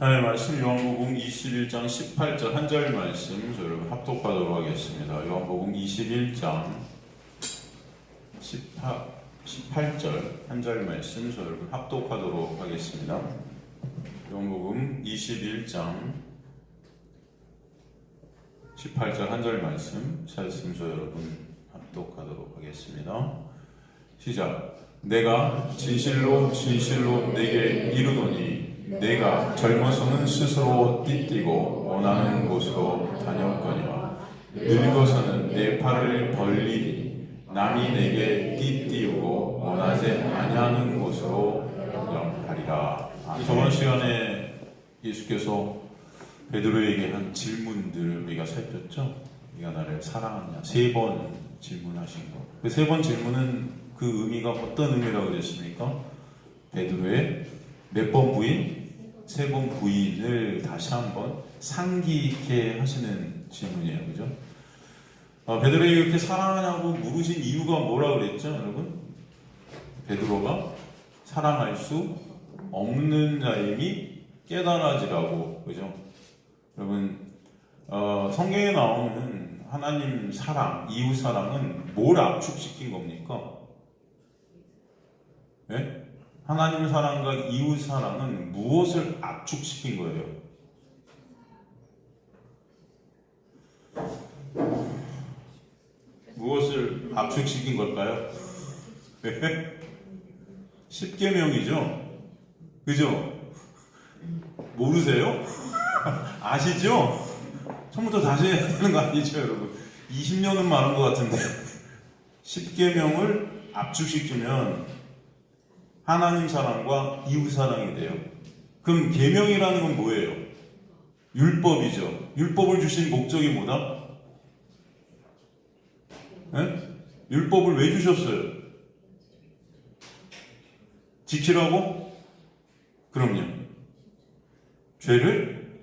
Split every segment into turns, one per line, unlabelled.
하나님의 말씀 요한복음 21장 18절 한 절 말씀 저 여러분 합독하도록 하겠습니다. 요한복음 21장 18절 한 절 말씀 저 여러분 합독하도록 하겠습니다. 요한복음 21장 18절 한 절 말씀 찾았으면 저 여러분 합독하도록 하겠습니다. 시작. 내가 진실로 진실로 내게 이르노니 내가 젊어서는 스스로 띠띠고 원하는 곳으로 다녔거니와 늙어서는 내 팔을 벌리니 남이 내게 띠띠우고 원하지 아니하는 곳으로 영하리라. 저번 시간에 예수께서 베드로에게 한 질문들 우리가 살폈죠. 네가 나를 사랑하느냐 3번 질문하신 거. 그 3번 질문은 그 의미가 어떤 의미라고 그랬습니까? 베드로의 몇 번 부인? 3번 부인을 다시 한번 상기케 하시는 질문이에요. 그죠? 베드로에게 이렇게 사랑하냐고 물으신 이유가 뭐라고 그랬죠, 여러분? 베드로가 사랑할 수 없는 자임이 깨달아지라고, 그죠? 여러분, 성경에 나오는 하나님 사랑, 이웃 사랑은 뭘 압축시킨 겁니까? 네? 하나님 사랑과 이웃 사랑은 무엇을 압축시킨 거예요? 무엇을 압축시킨 걸까요? 10계명이죠? 그죠? 모르세요? 아시죠? 처음부터 다시 해야 되는 거 아니죠, 여러분? 20년은 말한 것 같은데 10계명을 압축시키면 하나님 사랑과 이웃 사랑이 돼요. 그럼 계명이라는 건 뭐예요? 율법이죠. 율법을 주신 목적이 뭐다? 네? 율법을 왜 주셨어요? 지키라고? 그럼요. 죄를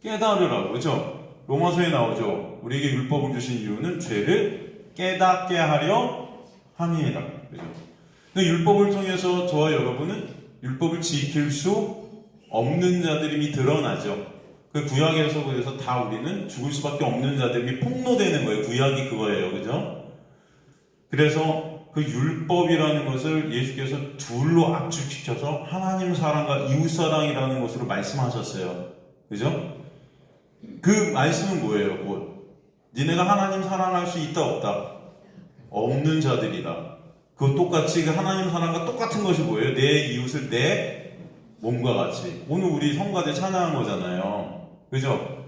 깨달으라고. 그렇죠? 로마서에 나오죠. 우리에게 율법을 주신 이유는 죄를 깨닫게 하려 함이다. 그렇죠? 율법을 통해서 저와 여러분은 율법을 지킬 수 없는 자들임이 드러나죠. 그 구약에서 그래서 다 우리는 죽을 수밖에 없는 자들임이 폭로되는 거예요. 구약이 그거예요. 그죠? 그래서 그 율법이라는 것을 예수께서 둘로 압축시켜서 하나님 사랑과 이웃 사랑이라는 것으로 말씀하셨어요. 그죠? 그 말씀은 뭐예요? 곧 니네가 하나님 사랑할 수 있다 없다? 없는 자들이다. 그 똑같이 그 하나님 사랑과 똑같은 것이 뭐예요? 내 이웃을 내 몸과 같이. 오늘 우리 성가대 찬양한 거잖아요. 그죠?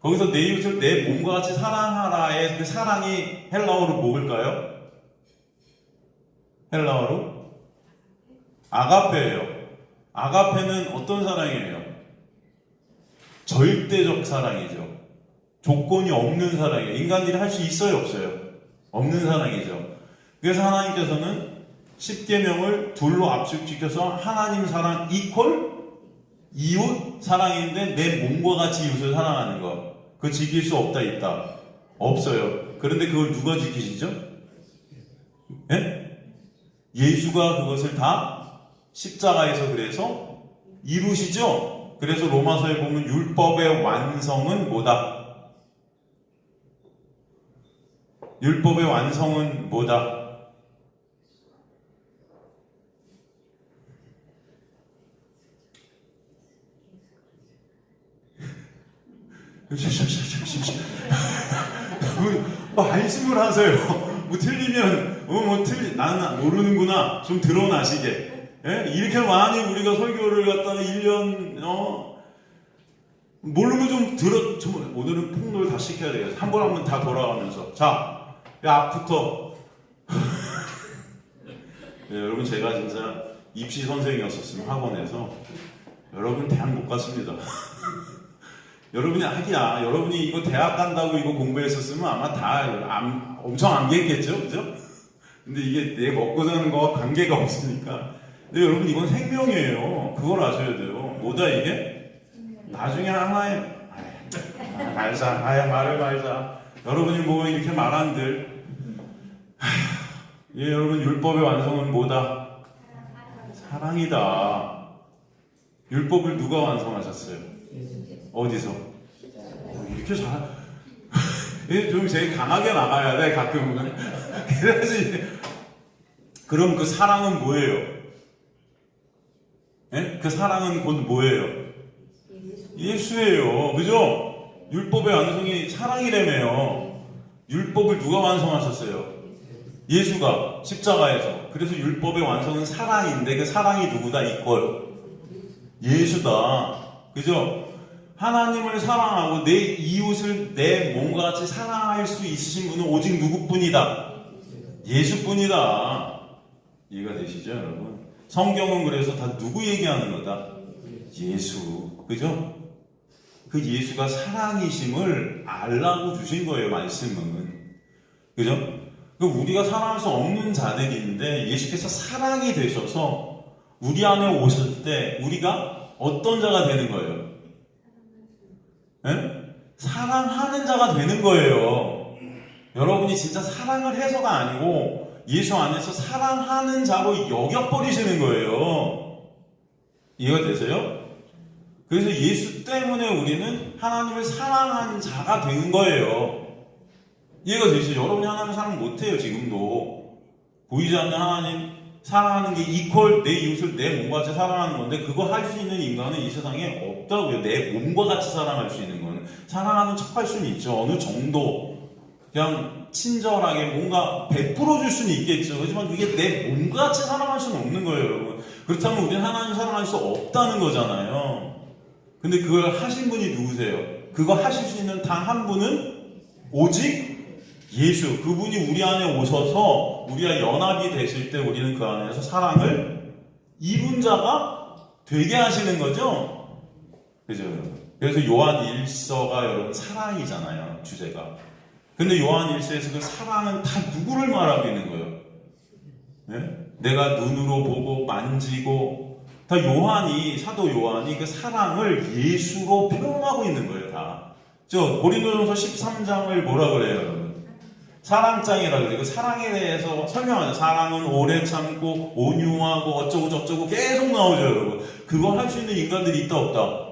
거기서 내 이웃을 내 몸과 같이 사랑하라의 그 사랑이 헬라어로 뭘까요? 헬라어로? 아가페예요. 아가페는 어떤 사랑이에요? 절대적 사랑이죠. 조건이 없는 사랑이에요. 인간들이 할 수 있어요, 없어요? 없는 사랑이죠. 그래서 하나님께서는 10계명을 둘로 압축시켜서 하나님 사랑 이퀄 이웃 사랑인데 내 몸과 같이 이웃을 사랑하는 것. 그거 지킬 수 없다 있다? 없어요. 그런데 그걸 누가 지키시죠? 예? 예수가 그것을 다 십자가에서 그래서 이루시죠? 그래서 로마서에 보면 율법의 완성은 뭐다? 율법의 완성은 뭐다? 말씀을 하세요. 뭐 틀리면 나는 모르는구나 좀 드러나시게. 예? 이렇게 많이 우리가 설교를 갖다가 1년 모르면 좀 오늘은 폭로를 다 시켜야 되겠어. 한 번 다 돌아가면서 자, 앞부터 네, 여러분 제가 진짜 입시 선생이었었으면 학원에서 여러분 대학 못 갔습니다. 여러분이 하기야. 여러분이 이거 대학 간다고 이거 공부했었으면 아마 다 엄청 암기했겠죠? 그죠? 근데 이게 내 먹고 사는 거와 관계가 없으니까. 근데 여러분 이건 생명이에요. 그걸 아셔야 돼요. 뭐다 이게? 나중에 하나의 말을 말자. 여러분이 뭐 이렇게 말한들 예, 여러분 율법의 완성은 뭐다? 사랑이다. 율법을 누가 완성하셨어요? 어디서? 이렇게 잘, 좀 제일 강하게 나가야 돼, 가끔은. 그래야지. 그럼 그 사랑은 뭐예요? 예? 그 사랑은 곧 뭐예요? 예수예요. 그죠? 율법의 완성이 사랑이라며요. 율법을 누가 완성하셨어요? 예수가 십자가에서. 그래서 율법의 완성은 사랑인데 그 사랑이 누구다? 이퀄 예수다. 그죠? 하나님을 사랑하고 내 이웃을 내 몸과 같이 사랑할 수 있으신 분은 오직 누구뿐이다? 예수뿐이다. 이해가 되시죠, 여러분? 성경은 그래서 다 누구 얘기하는 거다? 예수. 그죠? 그 예수가 사랑이심을 알라고 주신 거예요, 말씀은. 그죠? 우리가 사랑할 수 없는 자들인데 예수께서 사랑이 되셔서 우리 안에 오실 때 우리가 어떤 자가 되는 거예요? 네? 사랑하는 자가 되는 거예요. 여러분이 진짜 사랑을 해서가 아니고 예수 안에서 사랑하는 자로 여겨버리시는 거예요. 이해가 되세요? 그래서 예수 때문에 우리는 하나님을 사랑하는 자가 되는 거예요. 이해가 되시죠? 여러분이 하나님을 사랑 못해요, 지금도. 보이지 않는 하나님 사랑하는 게 이퀄 내 이웃을 내 몸과 같이 사랑하는 건데 그거 할 수 있는 인간은 이 세상에 없다고요. 내 몸과 같이 사랑할 수 있는 건. 사랑하는 척 할 수는 있죠. 어느 정도. 그냥 친절하게 뭔가 베풀어 줄 수는 있겠죠. 하지만 그게 내 몸과 같이 사랑할 수는 없는 거예요, 여러분. 그렇다면 우리는 하나님 사랑할 수 없다는 거잖아요. 근데 그걸 하신 분이 누구세요? 그거 하실 수 있는 단 한 분은 오직 예수. 그분이 우리 안에 오셔서 우리와 연합이 되실 때 우리는 그 안에서 사랑을 이룬 자가 되게 하시는 거죠. 그죠, 여러분? 그래서 요한 1서가 여러분 사랑이잖아요, 주제가. 근데 요한 1서에서 그 사랑은 다 누구를 말하고 있는 거예요? 네? 내가 눈으로 보고 만지고 다 요한이, 사도 요한이 그 사랑을 예수로 표현하고 있는 거예요, 다. 고린도전서 13장을 뭐라 그래요, 여러분? 사랑장이라고 그래요. 그 사랑에 대해서 설명하죠. 사랑은 오래 참고 온유하고 어쩌고 저쩌고 계속 나오죠, 여러분. 그거 할 수 있는 인간들이 있다 없다?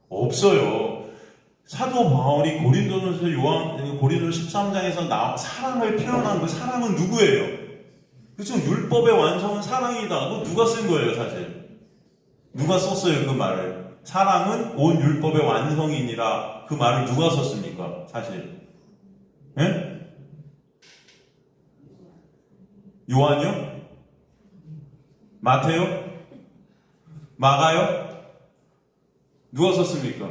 없어요. 사도 바울이 고린도전서 고린도전서 13장에서 사랑을 표현한 그 사랑은 누구예요? 그렇죠? 율법의 완성은 사랑이다. 그거 누가 쓴 거예요, 사실? 누가 썼어요, 그 말을? 사랑은 온 율법의 완성이니라. 그 말을 누가 썼습니까, 사실? 예? 요한이요? 마태요? 마가요? 누가 썼습니까?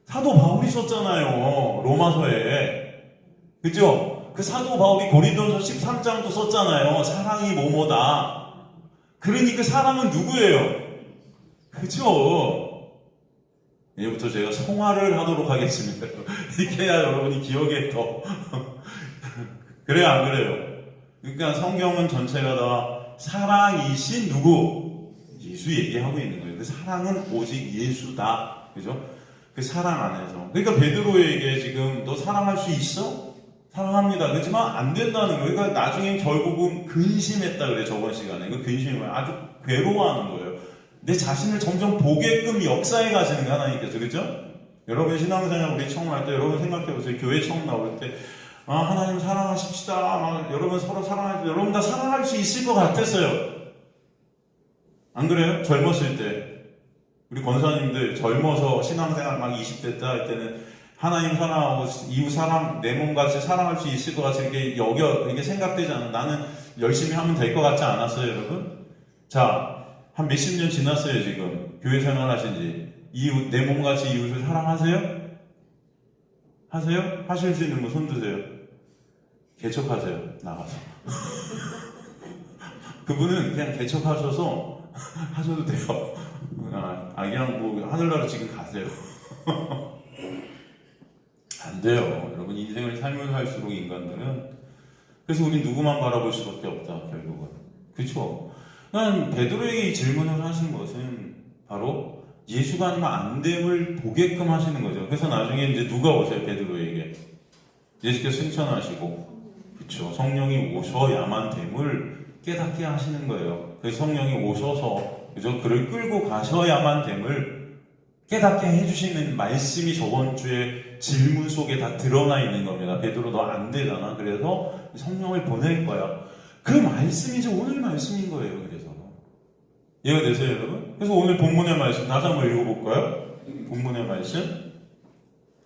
사도 바울이 썼잖아요. 로마서에. 그죠? 그 사도 바울이 고린도전서 13장도 썼잖아요. 사랑이 뭐뭐다. 그러니 그 사랑은 누구예요? 그죠? 이제부터 제가 성화를 하도록 하겠습니다. 이렇게 해야 여러분이 기억에 더. 그래요, 안 그래요? 그러니까 성경은 전체가 다 사랑이신 누구? 예수 얘기하고 있는 거예요. 그 사랑은 오직 예수다. 그죠? 그 사랑 안에서. 그러니까 베드로에게 지금 너 사랑할 수 있어? 사랑합니다. 그렇지만 안 된다는 거예요. 그러니까 나중에 결국은 근심했다 그래요. 저번 시간에. 그 근심이 아주 괴로워하는 거예요. 내 자신을 점점 보게끔 역사해 가시는 거 하나님께서. 그죠? 여러분 신앙생활 우리 처음 할 때 여러분 생각해보세요. 교회 처음 나올 때 하나님 사랑하십시다. 여러분 서로 사랑할 때 여러분 다 사랑할 수 있을 것 같았어요. 안 그래요? 젊었을 때 우리 권사님들 젊어서 신앙생활 막 20대 때 할 때는 하나님 사랑하고 이웃 사랑 내 몸같이 사랑할 수 있을 것 같이 이렇게 생각되지 않아. 나는 열심히 하면 될 것 같지 않았어요, 여러분? 자, 한 몇십 년 지났어요, 지금. 교회 생활 하신 지. 이웃, 내 몸같이 이웃을 사랑하세요? 하세요? 하실 수 있는 분 손 드세요. 개척하세요, 나가서. 그분은 그냥 개척하셔서 하셔도 돼요. 그냥 뭐 하늘나라 지금 가세요. 안 돼요. 여러분 인생을 살면 살수록 인간들은 그래서 우린 누구만 바라볼 수밖에 없다, 결국은. 그렇죠? 난 베드로에게 이 질문을 하신 것은 바로 예수가 아니면 안 됨을 보게끔 하시는 거죠. 그래서 나중에 이제 누가 오세요, 베드로에게? 예수께서 승천하시고, 그렇죠. 성령이 오셔야만 됨을 깨닫게 하시는 거예요. 그래서 성령이 오셔서 그죠? 그를 끌고 가셔야만 됨을 깨닫게 해주시는 말씀이 저번 주에 질문 속에 다 드러나 있는 겁니다. 베드로 너 안 되잖아. 그래서 성령을 보낼 거야. 그 말씀이 이제 오늘 말씀인 거예요. 그래서 이해가 되세요, 여러분? 그래서 오늘 본문의 말씀 다시 한번 읽어볼까요? 본문의 말씀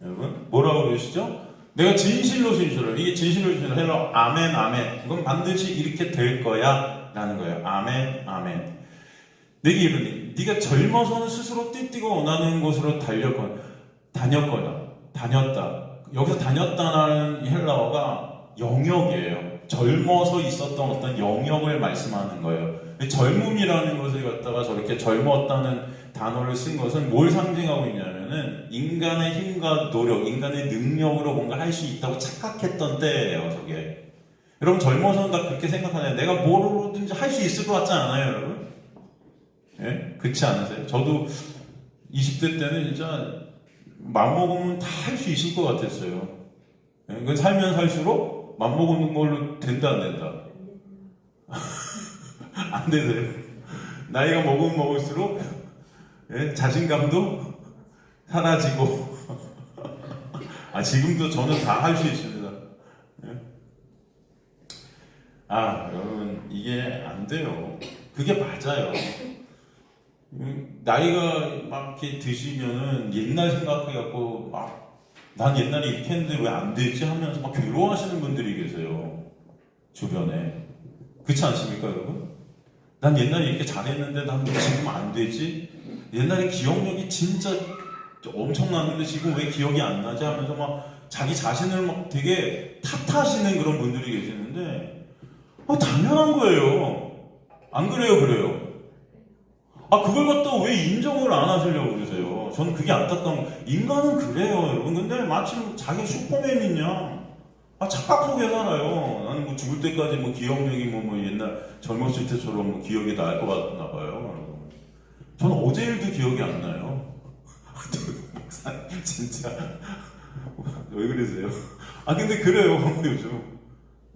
여러분 뭐라고 그러시죠? 내가 진실로 진실을 이게 진실로 진실을 헬러 아멘 아멘 이건 반드시 이렇게 될 거야 라는 거예요. 아멘 아멘. 내게 이르니 네가 젊어서는 스스로 띠띠고 원하는 곳으로 다녔다. 여기서 다녔다는 헬라어가 영역이에요. 젊어서 있었던 어떤 영역을 말씀하는 거예요. 젊음이라는 것을 갖다가 저렇게 젊었다는 단어를 쓴 것은 뭘 상징하고 있냐면은 인간의 힘과 노력, 인간의 능력으로 뭔가 할 수 있다고 착각했던 때예요, 저게. 여러분 젊어서는 다 그렇게 생각하잖아요. 내가 뭐로든지 할 수 있을 것 같지 않아요, 여러분? 예? 그렇지 않으세요? 저도 20대 때는 진짜 맘먹으면 다 할 수 있을 것 같았어요. 예? 그건 살면 살수록 맘먹는 걸로 된다 안 된다? 안 되세요. 나이가 먹으면 먹을수록 예? 자신감도 사라지고 지금도 저는 다 할 수 있습니다. 예? 여러분 이게 안 돼요. 그게 맞아요. 나이가 막 이렇게 드시면은 옛날 생각해갖고 난 옛날에 이렇게 했는데 왜 안 되지 하면서 막 괴로워하시는 분들이 계세요. 주변에. 그렇지 않습니까, 여러분? 난 옛날에 이렇게 잘했는데 난 왜 지금 안 되지? 옛날에 기억력이 진짜 엄청났는데 지금 왜 기억이 안 나지? 하면서 막 자기 자신을 막 되게 탓하시는 그런 분들이 계시는데 당연한 거예요. 안 그래요? 그래요? 그걸 갖다가 왜 인정을 안 하시려고 그러세요? 저는 그게 안타까운 거. 인간은 그래요, 여러분. 근데 마침 자기 슈퍼맨이냐? 착각 속에 살아요. 나는 뭐 죽을 때까지 뭐 기억력이 뭐 옛날 젊었을 때처럼 뭐 기억이 날 것 같나 봐요. 저는 어제 일도 기억이 안 나요. 진짜. 왜 그러세요? 근데 그래요, 요즘.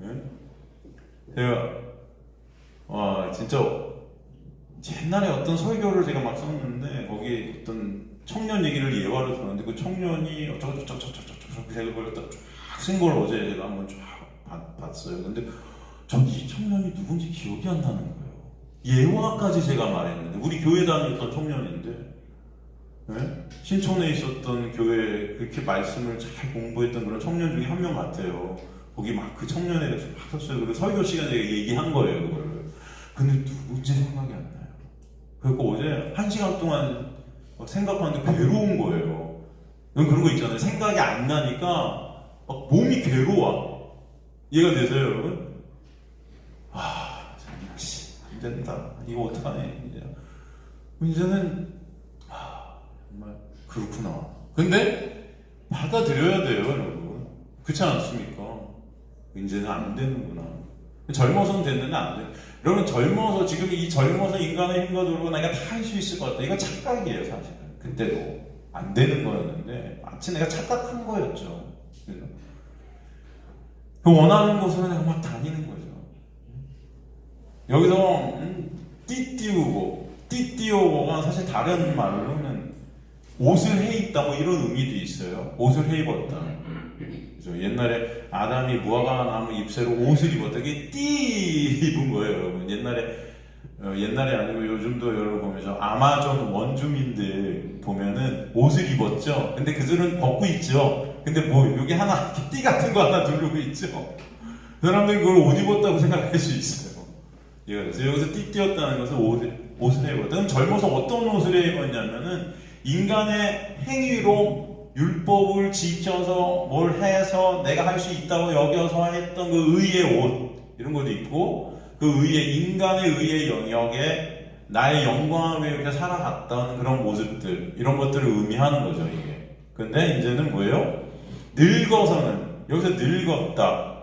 예? 제가, 진짜, 옛날에 어떤 설교를 제가 막 썼는데, 거기에 어떤 청년 얘기를 예화로 들었는데, 그 청년이 어쩌고저쩌고저쩌고 제가 그걸 쫙 쓴 걸 어제 제가 한번 쫙 봤어요. 근데 전 이 청년이 누군지 기억이 안 나는 거예요. 예화까지 제가 말했는데, 우리 교회 다녔던 청년인데, 네? 신촌에 있었던 교회 그렇게 말씀을 잘 공부했던 그런 청년 중에 한 명 같아요. 거기 막 그 청년에 대해서 막 썼어요. 그리고 설교 시간에 얘기한 거예요, 그거를. 근데 누군지 생각이 안 나요. 그리고 어제 1시간 동안 막 생각하는데 괴로운 거예요. 그런 거 있잖아요. 생각이 안 나니까 막 몸이 괴로워. 이해가 되세요, 여러분? 안 된다. 이거 어떡하네, 이제는 정말 그렇구나. 근데 받아들여야 돼요, 여러분. 그렇지 않습니까? 이제는 안 되는구나. 젊어서는 됐는데 안 돼. 여러분 젊어서 지금 이 젊어서 인간의 힘과 노력으로 내가 다 할 수 있을 것 같다. 이거 착각이에요, 사실은. 그때도 안 되는 거였는데 마치 내가 착각한 거였죠. 그 원하는 곳으로 내가 막 다니는 거죠. 여기서 띠띠우고가 사실 다른 말로는 옷을 해 입다 뭐 이런 의미도 있어요. 옷을 해 입었다. 그죠? 옛날에 아담이 무화과 나무 잎새로 옷을 입었다. 이게 띠 입은 거예요, 여러분. 옛날에 아니고 요즘도 여러분 보면서 아마존 원주민들 보면은 옷을 입었죠. 근데 그들은 벗고 있죠. 근데 뭐 여기 하나 띠 같은 거 하나 두르고 있죠. 그 사람들이 그걸 옷 입었다고 생각할 수 있어요. 그래서 여기서 띠띠였다는 것은 옷을 해 입었다. 그럼 젊어서 어떤 옷을 해 입었냐면은 인간의 행위로 율법을 지켜서 뭘 해서 내가 할 수 있다고 여겨서 했던 그 의의 옷 이런 것도 있고 그 의의 인간의 의의 영역에 나의 영광을 위해 이렇게 살아갔던 그런 모습들 이런 것들을 의미하는 거죠 이게. 근데 이제는 뭐예요? 늙어서는 여기서 늙었다.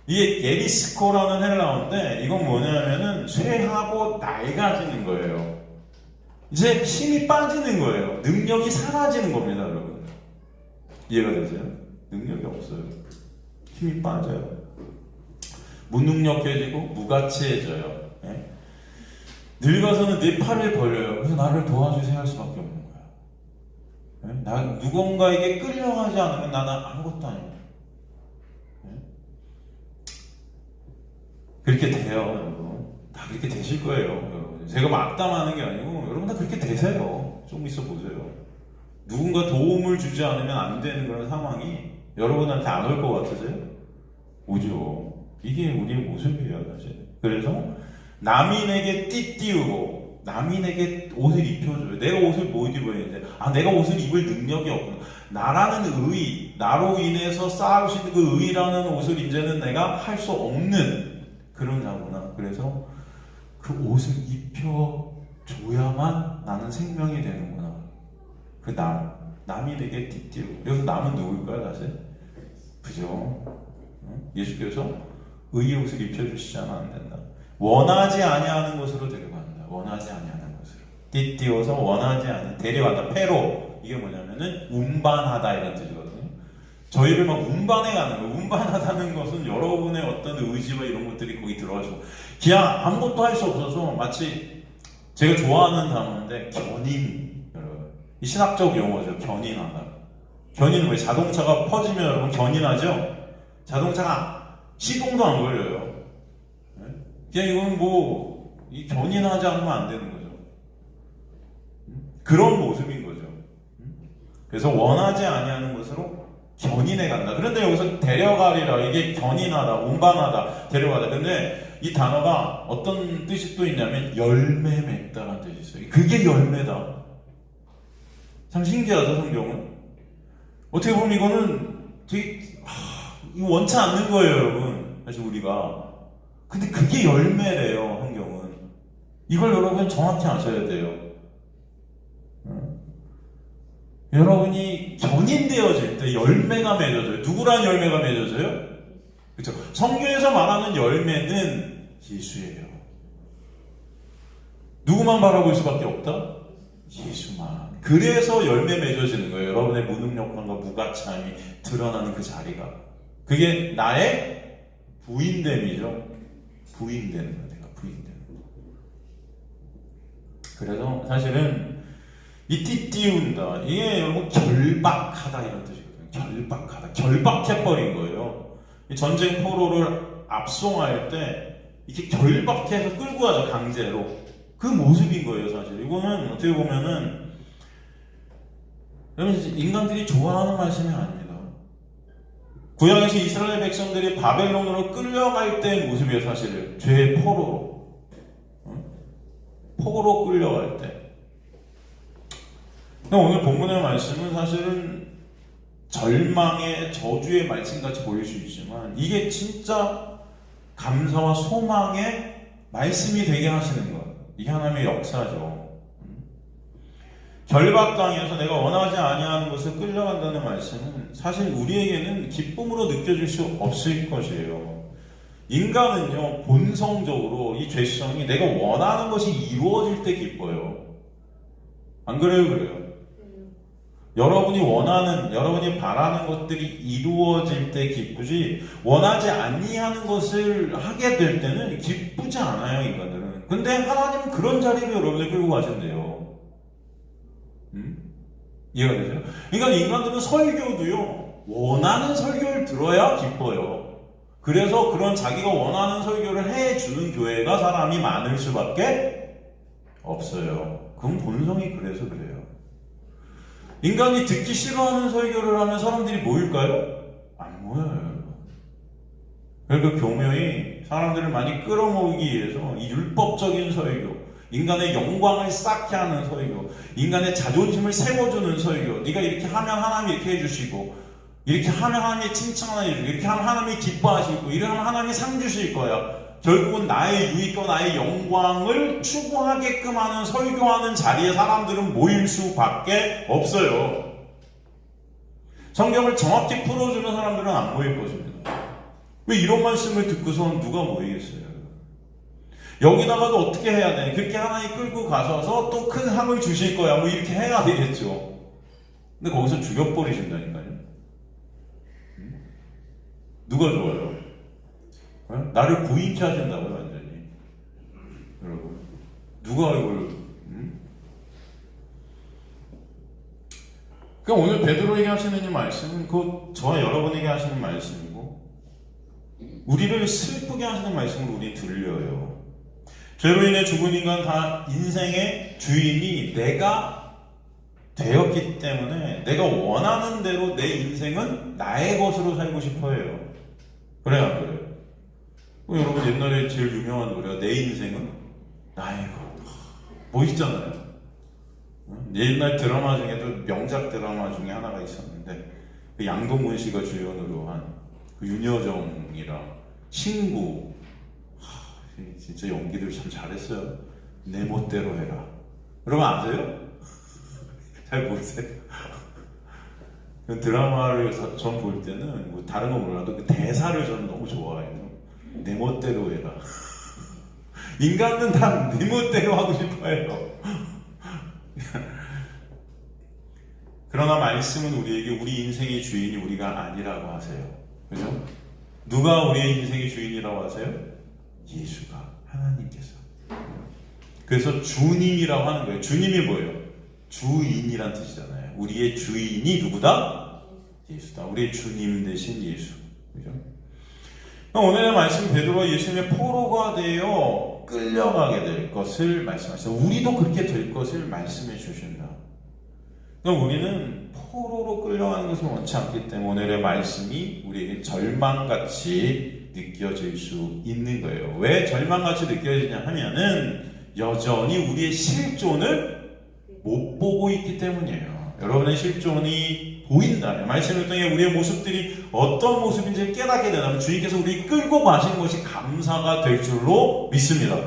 이게 게리스코라는 헬라어인데 이건 뭐냐면은 쇠하고 낡아지는 거예요. 이제 힘이 빠지는 거예요. 능력이 사라지는 겁니다, 여러분. 이해가 되세요? 능력이 없어요. 힘이 빠져요. 무능력해지고 무가치해져요. 예? 늙어서는 내 팔을 벌려요. 그래서 나를 도와주세요 할 수밖에 없는 거야. 네? 나 누군가에게 끌려가지 않으면 나는 아무것도 아니에요. 네? 그렇게 돼요, 여러분. 다 그렇게 되실 거예요, 여러분. 제가 막담하는 게 아니고 여러분 다 그렇게 되세요. 좀 있어 보세요. 누군가 도움을 주지 않으면 안 되는 그런 상황이 여러분한테 안 올 것 같으세요? 오죠. 이게 우리의 모습이에요, 사실. 그래서 남인에게 띠띠우고 남인에게 옷을 입혀줘요. 내가 옷을 못 입어야 되는데 내가 옷을 입을 능력이 없구나. 나라는 의, 나로 인해서 쌓을 수 있는 그 의라는 옷을 이제는 내가 할 수 없는 그런 자구나. 그래서 그 옷을 입혀줘야만 나는 생명이 되는구나. 그 남인에게 띠띠우고. 여기서 남은 누구일까요, 사실? 그죠? 예수께서 의의 옷을 입혀주시잖아, 안 된다. 원하지 아니하는 것으로 데려간다. 원하지 아니하는 것으로. 띠띠워서 원하지 아니 데려간다. 페로. 이게 뭐냐면은 운반하다 이런 뜻이거든요. 저희를 막 운반해 가는 거예요. 운반하다는 것은 여러분의 어떤 의지와 이런 것들이 거기 들어가지고 그냥 아무것도 할 수 없어서 마치 제가 좋아하는 단어인데 견인. 여러분. 이 신학적 용어죠. 견인하다. 견인은 왜 자동차가 퍼지면 여러분 견인하죠? 자동차가 시동도 안 걸려요. 그냥 이건 이 견인하지 않으면 안 되는 거죠. 그런 모습인 거죠. 그래서 원하지 아니하는 것으로 견인해 간다. 그런데 여기서 데려가리라, 이게 견인하다, 운반하다, 데려가다. 근데 이 단어가 어떤 뜻이 또 있냐면 열매 맺다라는 뜻이 있어요. 그게 열매다. 참 신기하죠, 성경은. 어떻게 보면 이거는 되게 이거 원치 않는 거예요, 여러분. 사실 우리가. 근데 그게 열매래요, 성경은. 이걸 여러분 정확히 아셔야 돼요. 여러분이 견인되어질 때 열매가 맺어져요. 누구란 열매가 맺어져요? 그렇죠. 성경에서 말하는 열매는 예수예요. 누구만 바라볼 수밖에 없다? 예수만. 그래서 열매 맺어지는 거예요. 여러분의 무능력함과 무가치함이 드러나는 그 자리가. 그게 나의 부인됨이죠. 부인되는 거, 내가 부인되는 거. 그래서 사실은 이 띠띠운다. 이게 여러분 결박하다 이런 뜻이거든요. 결박하다. 결박해버린 거예요. 이 전쟁 포로를 압송할 때 이렇게 결박해서 끌고 가죠, 강제로. 그 모습인 거예요, 사실. 이거는 어떻게 보면은 여러분 인간들이 좋아하는 말씀이 아닙니다. 구약에서 이스라엘 백성들이 바벨론으로 끌려갈 때 모습이에요, 사실은. 죄의 포로로. 포로로 끌려갈 때. 오늘 본문의 말씀은 사실은 절망의 저주의 말씀같이 보일 수 있지만 이게 진짜 감사와 소망의 말씀이 되게 하시는 것. 이게 하나님의 역사죠. 결박당해서 내가 원하지 아니하는 것을 끌려간다는 말씀은 사실 우리에게는 기쁨으로 느껴질 수 없을 것이에요. 인간은요, 본성적으로 이 죄성이 내가 원하는 것이 이루어질 때 기뻐요. 안 그래요? 그래요? 여러분이 원하는, 여러분이 바라는 것들이 이루어질 때 기쁘지, 원하지 아니하는 것을 하게 될 때는 기쁘지 않아요, 인간들은. 근데 하나님은 그런 자리로 여러분을 끌고 가신대요. 이해가 되세요? 그러니까 인간들은 설교도요, 원하는 설교를 들어야 기뻐요. 그래서 그런 자기가 원하는 설교를 해주는 교회가 사람이 많을 수밖에 없어요. 그건 본성이 그래서 그래요. 인간이 듣기 싫어하는 설교를 하면 사람들이 모일까요? 안 모여요. 그러니까 교묘히 사람들을 많이 끌어모으기 위해서 이 율법적인 설교, 인간의 영광을 쌓게 하는 설교, 인간의 자존심을 세워주는 설교, 네가 이렇게 하면 하나님이 이렇게 해주시고, 이렇게 하면 하나님이 칭찬해주시고, 이렇게 하면 하나님이 기뻐하시고, 이렇게 하면 하나님이 상 주실 거야. 결국은 나의 유익과 나의 영광을 추구하게끔 하는 설교하는 자리에 사람들은 모일 수밖에 없어요. 성경을 정확히 풀어주는 사람들은 안 모일 것입니다. 왜 이런 말씀을 듣고서는 누가 모이겠어요? 여기다가도 어떻게 해야 돼? 그렇게 하나님 끌고 가셔서 또 큰 상을 주실 거야. 뭐 이렇게 해야 되겠죠. 근데 거기서 죽여버리신다니까요. 누가 좋아요? 나를 부인케 하신다고요, 완전히. 여러분. 누가 이걸? 그러니까 오늘 베드로에게 하시는 이 말씀은 곧 저와 여러분에게 하시는 말씀이고 우리를 슬프게 하시는 말씀을 우리 들려요. 죄로 인해 죽은 인간 다 인생의 주인이 내가 되었기 때문에 내가 원하는 대로 내 인생은 나의 것으로 살고 싶어 해요. 그래요, 안 그래요? 여러분 옛날에 제일 유명한 노래가 내 인생은 나의 것. 멋있잖아요. 옛날 드라마 중에도 명작 드라마 중에 하나가 있었는데 그 양동근 씨가 주연으로 한 그 윤여정이랑 친구. 진짜 연기들 참 잘했어요. 내 멋대로 해라. 여러분 아세요? 잘 모르세요? 그 드라마를 전 볼 때는 뭐 다른 거 몰라도 그 대사를 저는 너무 좋아해요. 내 멋대로 해라. 인간은 다 내 멋대로 하고 싶어해요. 그러나 말씀은 우리에게 우리 인생의 주인이 우리가 아니라고 하세요. 그죠? 누가 우리의 인생의 주인이라고 하세요? 예수가, 하나님께서. 그래서 주님이라고 하는 거예요. 주님이 뭐예요? 주인이란 뜻이잖아요. 우리의 주인이 누구다? 예수다. 우리의 주님 대신 예수. 그죠? 오늘의 말씀 베드로가 예수님의 포로가 되어 끌려가게 될 것을 말씀하셨어요. 우리도 그렇게 될 것을 말씀해 주신다. 그럼 우리는 포로로 끌려가는 것을 원치 않기 때문에 오늘의 말씀이 우리에게 절망같이 느껴질 수 있는 거예요. 왜 절망같이 느껴지냐 하면은 여전히 우리의 실존을 못 보고 있기 때문이에요. 여러분의 실존이 보인다면 말씀을 통해 우리의 모습들이 어떤 모습인지 깨닫게 되면 주님께서 우리 끌고 가신 것이 감사가 될 줄로 믿습니다.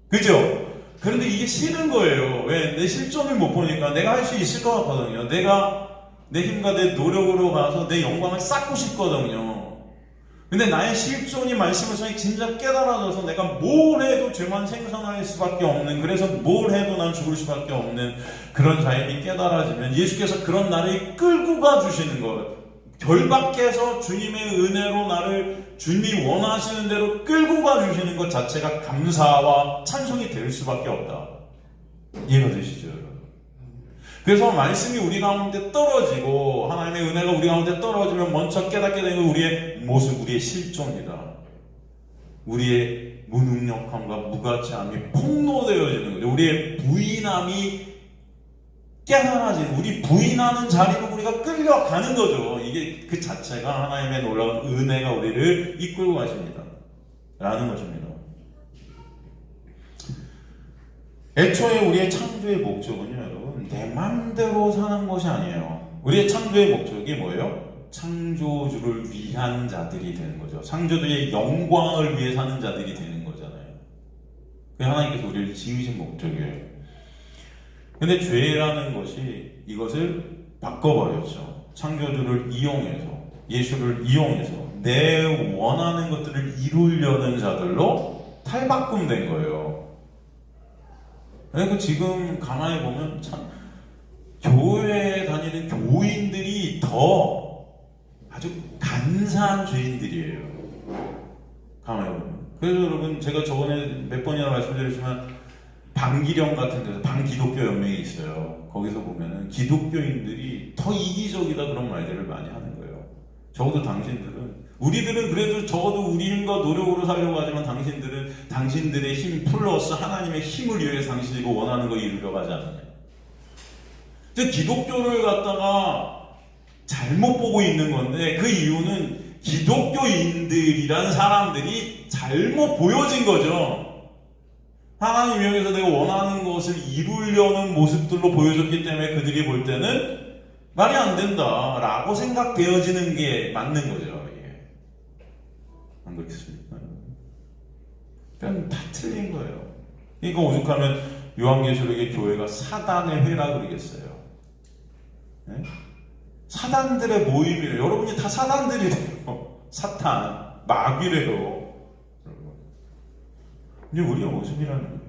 그죠? 그런데 이게 싫은 거예요. 왜? 내 실존을 못 보니까 내가 할 수 있을 것 같거든요. 내가 내 힘과 내 노력으로 가서 내 영광을 쌓고 싶거든요. 근데 나의 실존이 말씀을 통해 진짜 깨달아져서 내가 뭘 해도 죄만 생산할 수밖에 없는, 그래서 뭘 해도 난 죽을 수밖에 없는 그런 자임이 깨달아지면 예수께서 그런 나를 끌고 가주시는 것, 결박해서 주님의 은혜로 나를 주님이 원하시는 대로 끌고 가주시는 것 자체가 감사와 찬송이 될 수밖에 없다. 이해가 되시죠, 여러분? 그래서 말씀이 우리 가운데 떨어지고 하나님의 은혜가 우리 가운데 떨어지면 먼저 깨닫게 되는 건 우리의 모습, 우리의 실존이다. 우리의 무능력함과 무가치함이 폭로되어지는 거죠. 우리의 부인함이 깨달아지는, 우리 부인하는 자리로 우리가 끌려가는 거죠. 이게 그 자체가 하나님의 놀라운 은혜가 우리를 이끌고 가십니다. 라는 것입니다. 애초에 우리의 창조의 목적은요, 여러분, 내 맘대로 사는 것이 아니에요. 우리의 창조의 목적이 뭐예요? 창조주를 위한 자들이 되는 거죠. 창조주의 영광을 위해 사는 자들이 되는 거잖아요. 그게 하나님께서 우리를 지으신 목적이에요. 근데 죄라는 것이 이것을 바꿔버렸죠. 창조주를 이용해서, 예수를 이용해서 내 원하는 것들을 이루려는 자들로 탈바꿈된 거예요. 그리고 지금 가만히 보면 참 교회에 다니는 교인들이 더 아주 간사한 죄인들이에요. 가만히 보면. 그래서 여러분, 제가 저번에 몇 번이나 말씀드렸지만 방기령 같은 데서 방기독교 연맹이 있어요. 거기서 보면은 기독교인들이 더 이기적이다 그런 말들을 많이 하는 거예요. 적어도 우리들은 그래도 적어도 우리 힘과 노력으로 살려고 하지만 당신들의 힘 플러스 하나님의 힘을 위해서 당신이 원하는 거 이루려고 하지 않느냐. 기독교를 갖다가 잘못 보고 있는 건데 그 이유는 기독교인들이란 사람들이 잘못 보여진 거죠. 하나님 영역에서 내가 원하는 것을 이루려는 모습들로 보여줬기 때문에 그들이 볼 때는 말이 안 된다 라고 생각되어지는 게 맞는 거죠. 이게. 안 그렇겠습니까? 그냥 다 틀린 거예요. 그러니까 오죽하면 요한계시록의 교회가 사단의 회라 그러겠어요. 네? 사단들의 모임이래요. 여러분이 다 사단들이래요. 사탄, 마귀래요. 이게 우리가 모습이라는 거예요.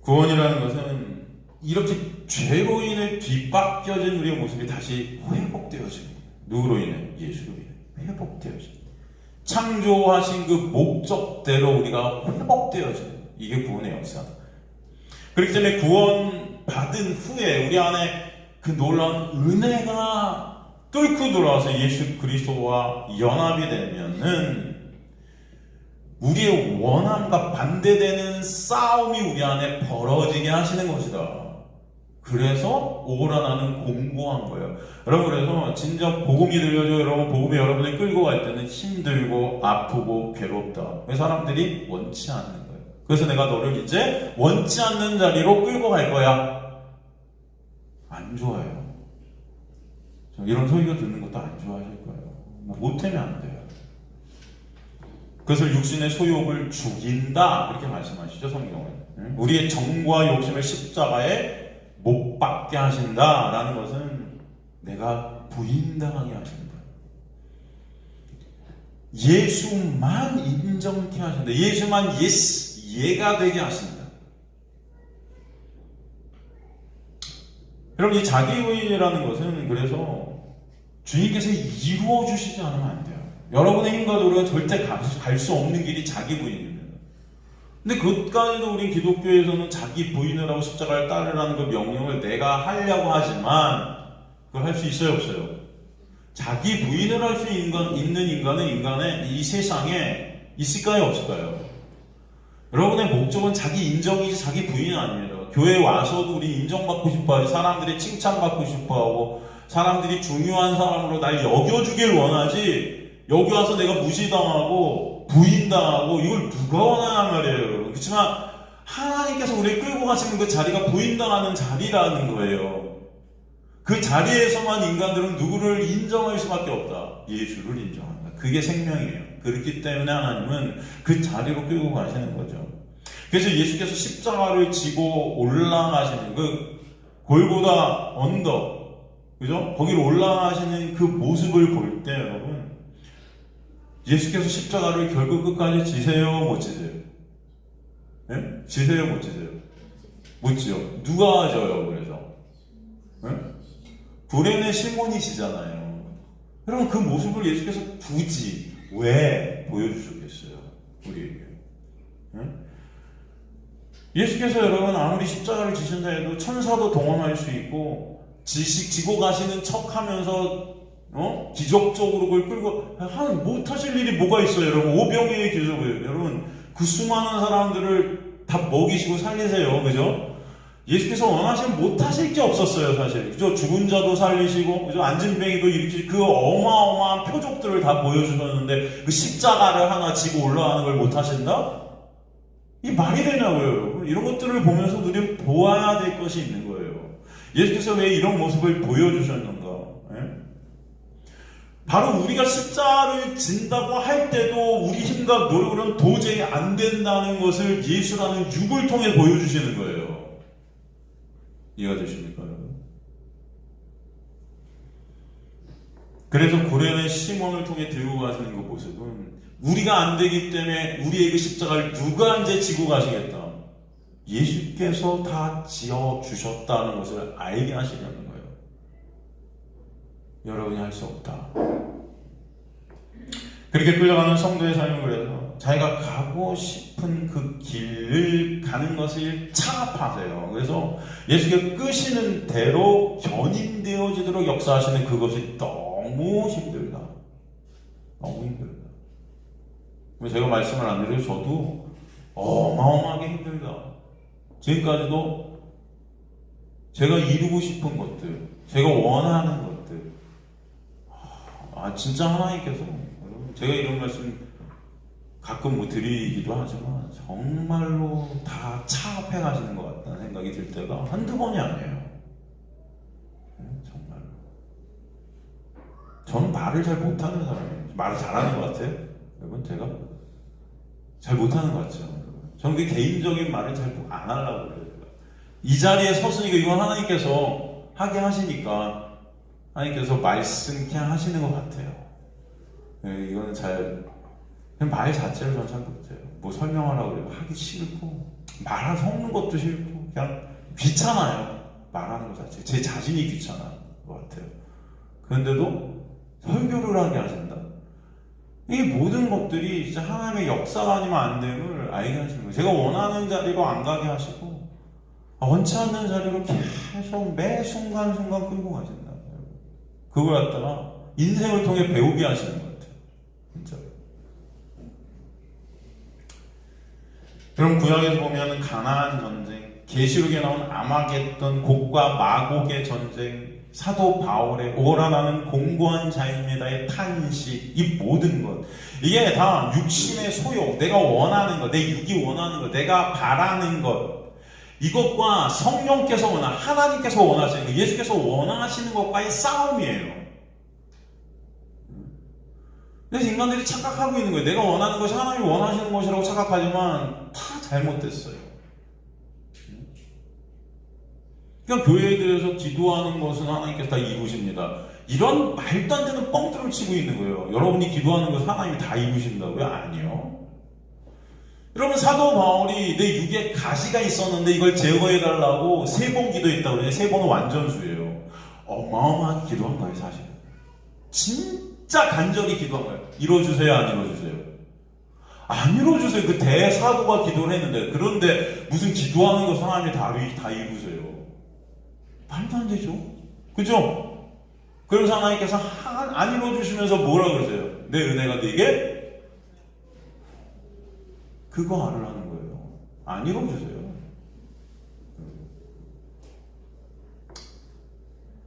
구원이라는 것은 이렇게 죄로 인해 뒤바뀌어진 우리의 모습이 다시 회복되어집니다. 누구로 인해? 예수로 인해 회복되어집니다. 창조하신 그 목적대로 우리가 회복되어져요. 이게 구원의 역사. 그렇기 때문에 구원 받은 후에 우리 안에 그 놀라운 은혜가 뚫고 들어와서 예수 그리스도와 연합이 되면은 우리의 원함과 반대되는 싸움이 우리 안에 벌어지게 하시는 것이다. 그래서 오라 나는 공고한 거예요. 여러분, 그래서 진짜 복음이 들려줘. 여러분, 복음이 여러분을 끌고 갈 때는 힘들고 아프고 괴롭다. 왜 사람들이 원치 않는 거예요. 그래서 내가 너를 이제 원치 않는 자리로 끌고 갈 거야. 안 좋아요. 이런 소리가 듣는 것도 안 좋아하실 거예요. 못하면 안 돼요. 그것을 육신의 소욕을 죽인다, 그렇게 말씀하시죠, 성경은. 우리의 정과 욕심을 십자가에 못 박게 하신다라는 것은 내가 부인당하게 하신다. 예수만 인정케 하신다. 예수만 예스, 예가 되게 하신다. 여러분, 이 자기 부인이라는 것은 그래서 주님께서 이루어 주시지 않으면 안 돼요. 여러분의 힘과 노력은 절대 갈 수 없는 길이 자기 부인입니다. 근데 그것까지도 우리 기독교에서는 자기 부인을 하고 십자가를 따르라는 그 명령을 내가 하려고 하지만 그걸 할 수 있어요, 없어요? 자기 부인을 할 수 있는 인간은 인간의 이 세상에 있을까요, 없을까요? 여러분의 목적은 자기 인정이지 자기 부인은 아닙니다. 교회에 와서도 우리 인정받고 싶어하지, 사람들이 칭찬받고 싶어하고 사람들이 중요한 사람으로 날 여겨주길 원하지, 여기 와서 내가 무시당하고 부인당하고 이걸 누가 원하냐 말이에요, 여러분. 그렇지만 하나님께서 우리를 끌고 가시는 그 자리가 부인당하는 자리라는 거예요. 그 자리에서만 인간들은 누구를 인정할 수밖에 없다. 예수를 인정한다. 그게 생명이에요. 그렇기 때문에 하나님은 그 자리로 끌고 가시는 거죠. 그래서 예수께서 십자가를 지고 올라가시는 그 골고다 언덕, 그죠? 거기로 올라가시는 그 모습을 볼 때 여러분, 예수께서 십자가를 결국 끝까지 지세요, 못 지세요? 네? 지세요, 못 지세요? 못 지요. 누가 져요, 그래서? 네? 구레네 시몬이 지잖아요. 여러분, 그 모습을 예수께서 굳이 왜 보여주셨겠어요, 우리에게? 네? 예수께서 여러분 아무리 십자가를 지신다 해도 천사도 동원할 수 있고 지고 가시는 척 하면서 기적적으로 그걸 끌고 못하실 일이 뭐가 있어요, 여러분. 오병이의 기적이에요. 여러분, 그 수많은 사람들을 다 먹이시고 살리세요, 그죠? 예수께서 원하시면 못하실 게 없었어요, 사실. 그죠? 죽은 자도 살리시고, 그죠? 안진뱅이도 일으키시고, 그 어마어마한 표적들을 다 보여주셨는데, 그 십자가를 하나 지고 올라가는 걸 못하신다? 이게 말이 되냐고요, 여러분. 이런 것들을 보면서 우리는 보아야 될 것이 있는 거예요. 예수께서 왜 이런 모습을 보여주셨는가? 예? 바로 우리가 십자가를 진다고 할 때도 우리 힘과 노력으로는 도저히 안 된다는 것을 예수라는 육을 통해 보여주시는 거예요. 이해가 되십니까, 여러분? 그래서 고레네 시몬을 통해 들고 가시는 그 모습은 우리가 안 되기 때문에 우리의 그 십자가를 누가 이제 지고 가시겠다? 예수께서 다 지어주셨다는 것을 알게 하시려는 거예요. 여러분이 할 수 없다. 그렇게 끌려가는 성도의 삶을 그래서 자기가 가고 싶은 그 길을 가는 것을 차압하세요. 그래서 예수께서 끄시는 대로 견인되어지도록 역사하시는 그것이 너무 힘들다. 너무 힘들다. 제가 말씀을 안 드려도 저도 어마어마하게 힘들다. 지금까지도 제가 이루고 싶은 것들, 제가 원하는 것들, 진짜 하나님께서, 제가 이런 말씀 가끔 뭐 드리기도 하지만 정말로 다 차압해 가시는 것 같다는 생각이 들 때가 한두 번이 아니에요. 정말로. 저는 말을 잘 못하는 사람이에요. 말을 잘하는 것 같아요? 여러분, 제가 잘 못하는 것 같죠? 저는 그 개인적인 말을 잘 안 하려고 그래요. 이 자리에 섰으니까 이건 하나님께서 하게 하시니까 하나님께서 말씀케 하시는 것 같아요. 네, 이거는 그냥 말 자체를 저는 잘 못해요. 뭐 설명하라고 그래요. 하기 싫고, 말을 섞는 것도 싫고, 그냥 귀찮아요. 말하는 것 자체. 제 자신이 귀찮은 것 같아요. 그런데도 설교를 하게 하신다? 이 모든 것들이 진짜 하나님의 역사가 아니면 안 됨을 알게 하시는 거예요. 제가 원하는 자리로 안 가게 하시고 원치 않는 자리로 계속 매 순간순간 끌고 가신다. 그걸 갖다가 인생을 통해 배우게 하시는 것 같아요. 진짜. 그럼 구약에서 보면 가나안 전쟁, 계시록에 나온 아마겟돈, 곡과 마곡의 전쟁, 사도 바울의 오라 나는 공고한 자입니다의 탄식, 이 모든 것, 이게 다 육신의 소욕, 내가 원하는 것, 내 육이 원하는 것, 내가 바라는 것, 이것과 성령께서 하나님께서 원하시는 것, 예수께서 원하시는 것과의 싸움이에요. 그래서 인간들이 착각하고 있는 거예요. 내가 원하는 것이 하나님이 원하시는 것이라고 착각하지만 다 잘못됐어요. 그러니까 교회에 대해서 기도하는 것은 하나님께서 다 이루십니다. 이런 말도 안 되는 뻥뚫을 치고 있는 거예요. 여러분이 기도하는 것은 하나님이 다 이루신다고요? 아니요. 여러분, 사도 바울이 내 육에 가시가 있었는데 이걸 제거해달라고 3번 기도했다고 그래요. 3번은 완전수예요. 어마어마하게 기도한 거예요, 사실은. 진짜 간절히 기도한 거예요. 이뤄주세요, 안 이뤄주세요? 안 이뤄주세요. 그 대사도가 기도를 했는데, 그런데 무슨 기도하는 것은 하나님이 다 이루세요. 말도 안 되죠? 그죠? 그러면서 하나님께서 안 이루어주시면서 뭐라 그러세요? 내 은혜가 네게 그거 알으라는 거예요. 안 이루어주세요.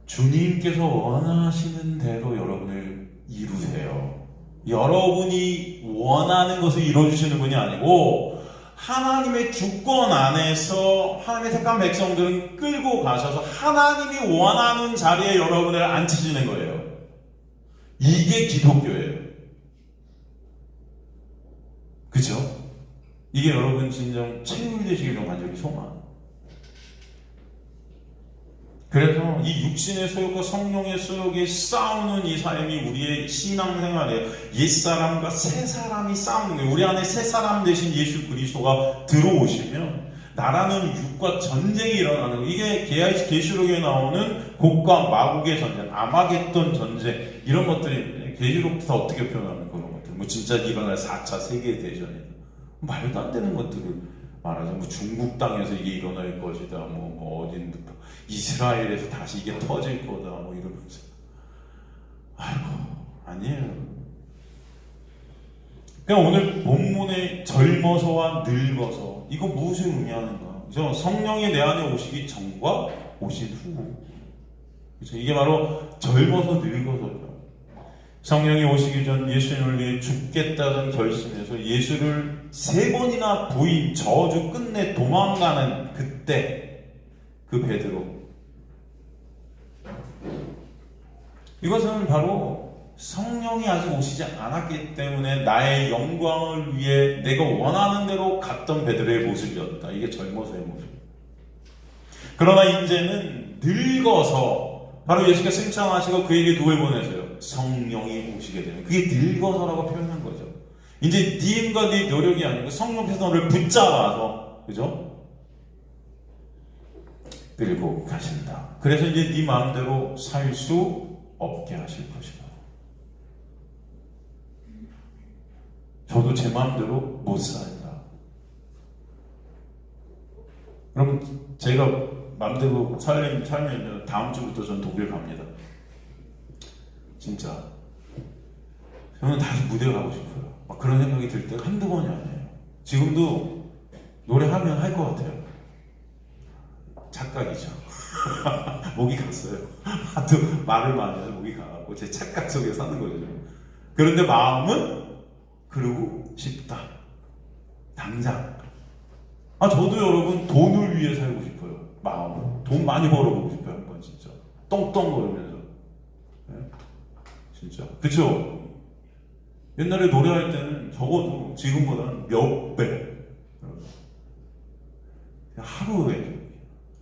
주님께서 원하시는 대로 여러분을 이루세요. 여러분이 원하는 것을 이루어주시는 분이 아니고 하나님의 주권 안에서 하나님의 택한 백성들은 끌고 가셔서 하나님이 원하는 자리에 여러분을 앉히시는 거예요. 이게 기독교예요. 그쵸? 이게 여러분 진정 체험되시길 좀 간절히 소망. 그래서 이 육신의 소욕과 성령의 소욕에 싸우는 이 삶이 우리의 신앙생활이에요. 옛사람과 새사람이 싸우는 거예요. 우리 안에 새사람 대신 예수 그리스도가 들어오시면 나라는 육과 전쟁이 일어나는 거예요. 이게 계시록에 나오는 곡과 마곡의 전쟁, 아마겟돈 전쟁, 이런 것들이 계시록부터 어떻게 표현하는 그런 것들. 뭐 진짜 일어날 4차 세계대전이다. 말도 안 되는 것들을 말하자. 뭐 중국 땅에서 이게 일어날 것이다. 뭐 어딘부터 이스라엘에서 다시 이게 터질 거다. 뭐 이러면서. 아이고, 아니에요. 그냥 오늘 본문에 젊어서와 늙어서, 이거 무엇을 의미하는가? 그죠? 성령이 내 안에 오시기 전과 오신 후. 그죠? 이게 바로 젊어서 늙어서죠. 성령이 오시기 전 예수님을 위해 죽겠다는 결심에서 예수를 3번이나 부인, 저주 끝내 도망가는 그때 그 베드로, 이것은 바로 성령이 아직 오시지 않았기 때문에 나의 영광을 위해 내가 원하는 대로 갔던 베드로의 모습이었다. 이게 젊어서의 모습. 그러나 이제는 늙어서 바로 예수가 승천하시고 그에게 누굴 보내세요? 성령이 오시게 되는, 그게 늙어서라고 표현한 거죠. 이제 네 힘과 네 노력이 아니고 성령께서 너를 붙잡아서, 그죠? 끌고 가신다. 그래서 이제 네 마음대로 살 수 없게 하실 것이다. 저도 제 마음대로 못 살다. 여러분, 제가 마음대로 살면 다음 주부터 전 독일 갑니다. 진짜. 저는 다시 무대 가고 싶어요. 막 그런 생각이 들 때 한두 번이 아니에요. 지금도 노래하면 할 것 같아요. 착각이죠. 목이 갔어요. 하도 말을 많이 해서 목이 가고 제 착각 속에 사는 거죠. 그런데 마음은 그러고 싶다. 당장. 저도 여러분 돈을 위해 살고 싶어요. 마음은. 돈 많이 벌어보고 싶어요. 한번 진짜. 똥똥거리면서. 네? 진짜. 그쵸? 옛날에 노래할 때는 적어도 지금보다는 몇 배. 하루에.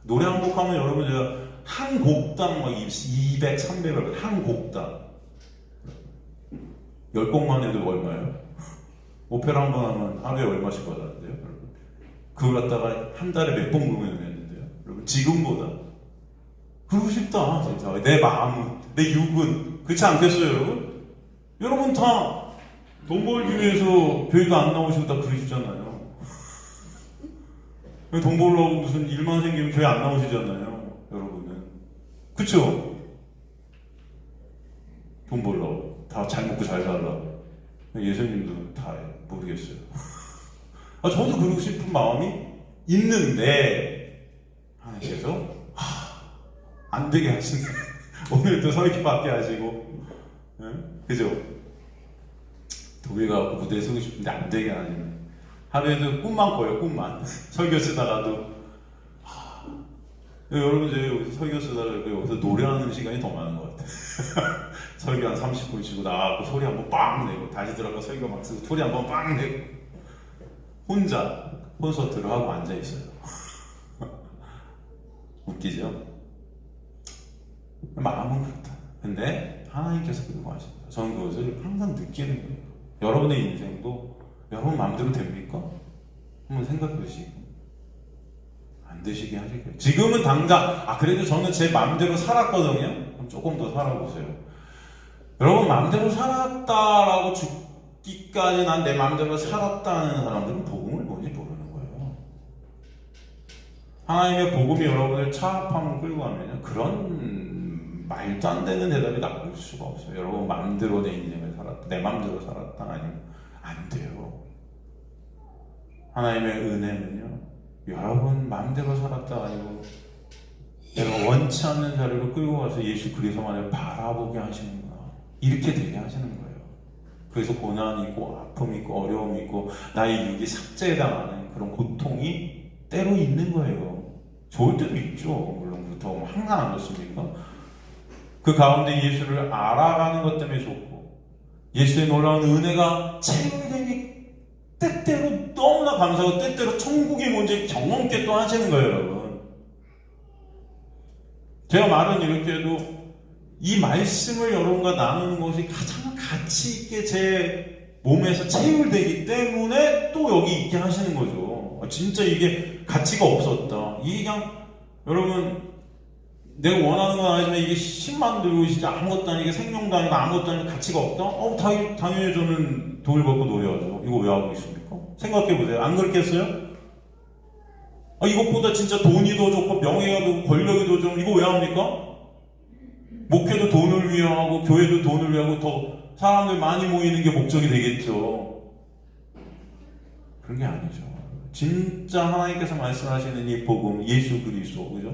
노래 한 곡 하면 여러분 제가 한 곡당 막 200, 300을 한 곡당 10곡만 해도 얼마예요? 오페라 한 번 하면 하루에 얼마씩 받았는데요, 여러분? 그걸 갖다가 한 달에 몇 번 공연을 했는데요, 여러분? 지금보다 그러고 싶다, 진짜. 내 마음은, 내 육은. 그렇지 않겠어요, 여러분? 여러분 다 돈 벌기 위해서 교회도 안 나오시고 다 그러시잖아요. 돈 벌려고 무슨 일만 생기면 교회 안 나오시잖아요. 여러분은. 그쵸? 돈 벌려고. 다 잘 먹고 잘 살라고. 예수님도 다 모르겠어요. 저도 그러고 싶은 마음이 있는데 하나님께서 안 되게 하시네. 오늘도 설교 받게 하시고, 그죠? 도비가 무대에 서고 싶은데 안 되게 하시네. 하루에도 꿈만 꿔요, 꿈만. 설교 쓰다가도. 여러분, 저희 여기서 설교 쓰다가 여기서 노래하는 시간이 더 많은 것 같아요. 설교 한 30분 쉬고 나가고 소리 한번 빵 내고 다시 들어가 설교 막 쓰고 소리 한번 빵 내고 혼자 콘서트를 하고 앉아있어요. 웃기죠? 마음은 그렇다. 근데 하나님께서 그거 하신다. 저는 그것을 항상 느끼는 거예요. 여러분의 인생도 여러분 마음대로 됩니까? 한번 생각해 보시고 안 되시게 하실 거예요. 지금은 당장 그래도 저는 제 마음대로 살았거든요. 그럼 조금 더 살아보세요. 여러분 마음대로 살았다라고 죽기까지 난 내 마음대로 살았다는 사람들은 복음을 뭔지 모르는 거예요. 하나님의 복음이 여러분을 차압하면 끌고 가면 그런 말도 안 되는 대답이 나올 수가 없어요. 여러분 마음대로 내 인생을 살았다, 내 마음대로 살았다 아니면 안 돼요. 하나님의 은혜는요, 여러분 마음대로 살았다 아니고 내가 원치 않는 자리로 끌고 가서 예수 그리스도만을 바라보게 하시는구나, 이렇게 되게 하시는 거예요. 그래서 고난이 있고 아픔이 있고 어려움이 있고 나의 육이 삭제당하는 그런 고통이 때로 있는 거예요. 좋을 때도 있죠. 물론 그렇다고 항상 안 좋습니까? 그 가운데 예수를 알아가는 것 때문에 좋고 예수의 놀라운 은혜가 체험되니 때때로 너무나 감사하고 때때로 천국이 뭔지 경험케 또 하시는 거예요, 여러분. 제가 말은 이렇게 해도 이 말씀을 여러분과 나누는 것이 가장 가치 있게 제 몸에서 체휼되기 때문에 또 여기 있게 하시는 거죠. 진짜 이게 가치가 없었다. 이게 그냥 여러분 내가 원하는 건 아니지만 이게 10만 들고 진짜 아무것도 아니고 생명도 아니고 아무것도 아니고 가치가 없다? 당연히 저는 돈을 받고 노래하죠. 이거 왜 하고 있습니까? 생각해보세요. 안 그렇겠어요? 이것보다 진짜 돈이 더 좋고 명예가 더 좋고 권력이 더 좋고 이거 왜 합니까? 목회도 돈을 위해 하고 교회도 돈을 위해 하고 더 사람들 많이 모이는 게 목적이 되겠죠. 그런 게 아니죠. 진짜 하나님께서 말씀하시는 이 복음, 예수 그리스도, 그죠?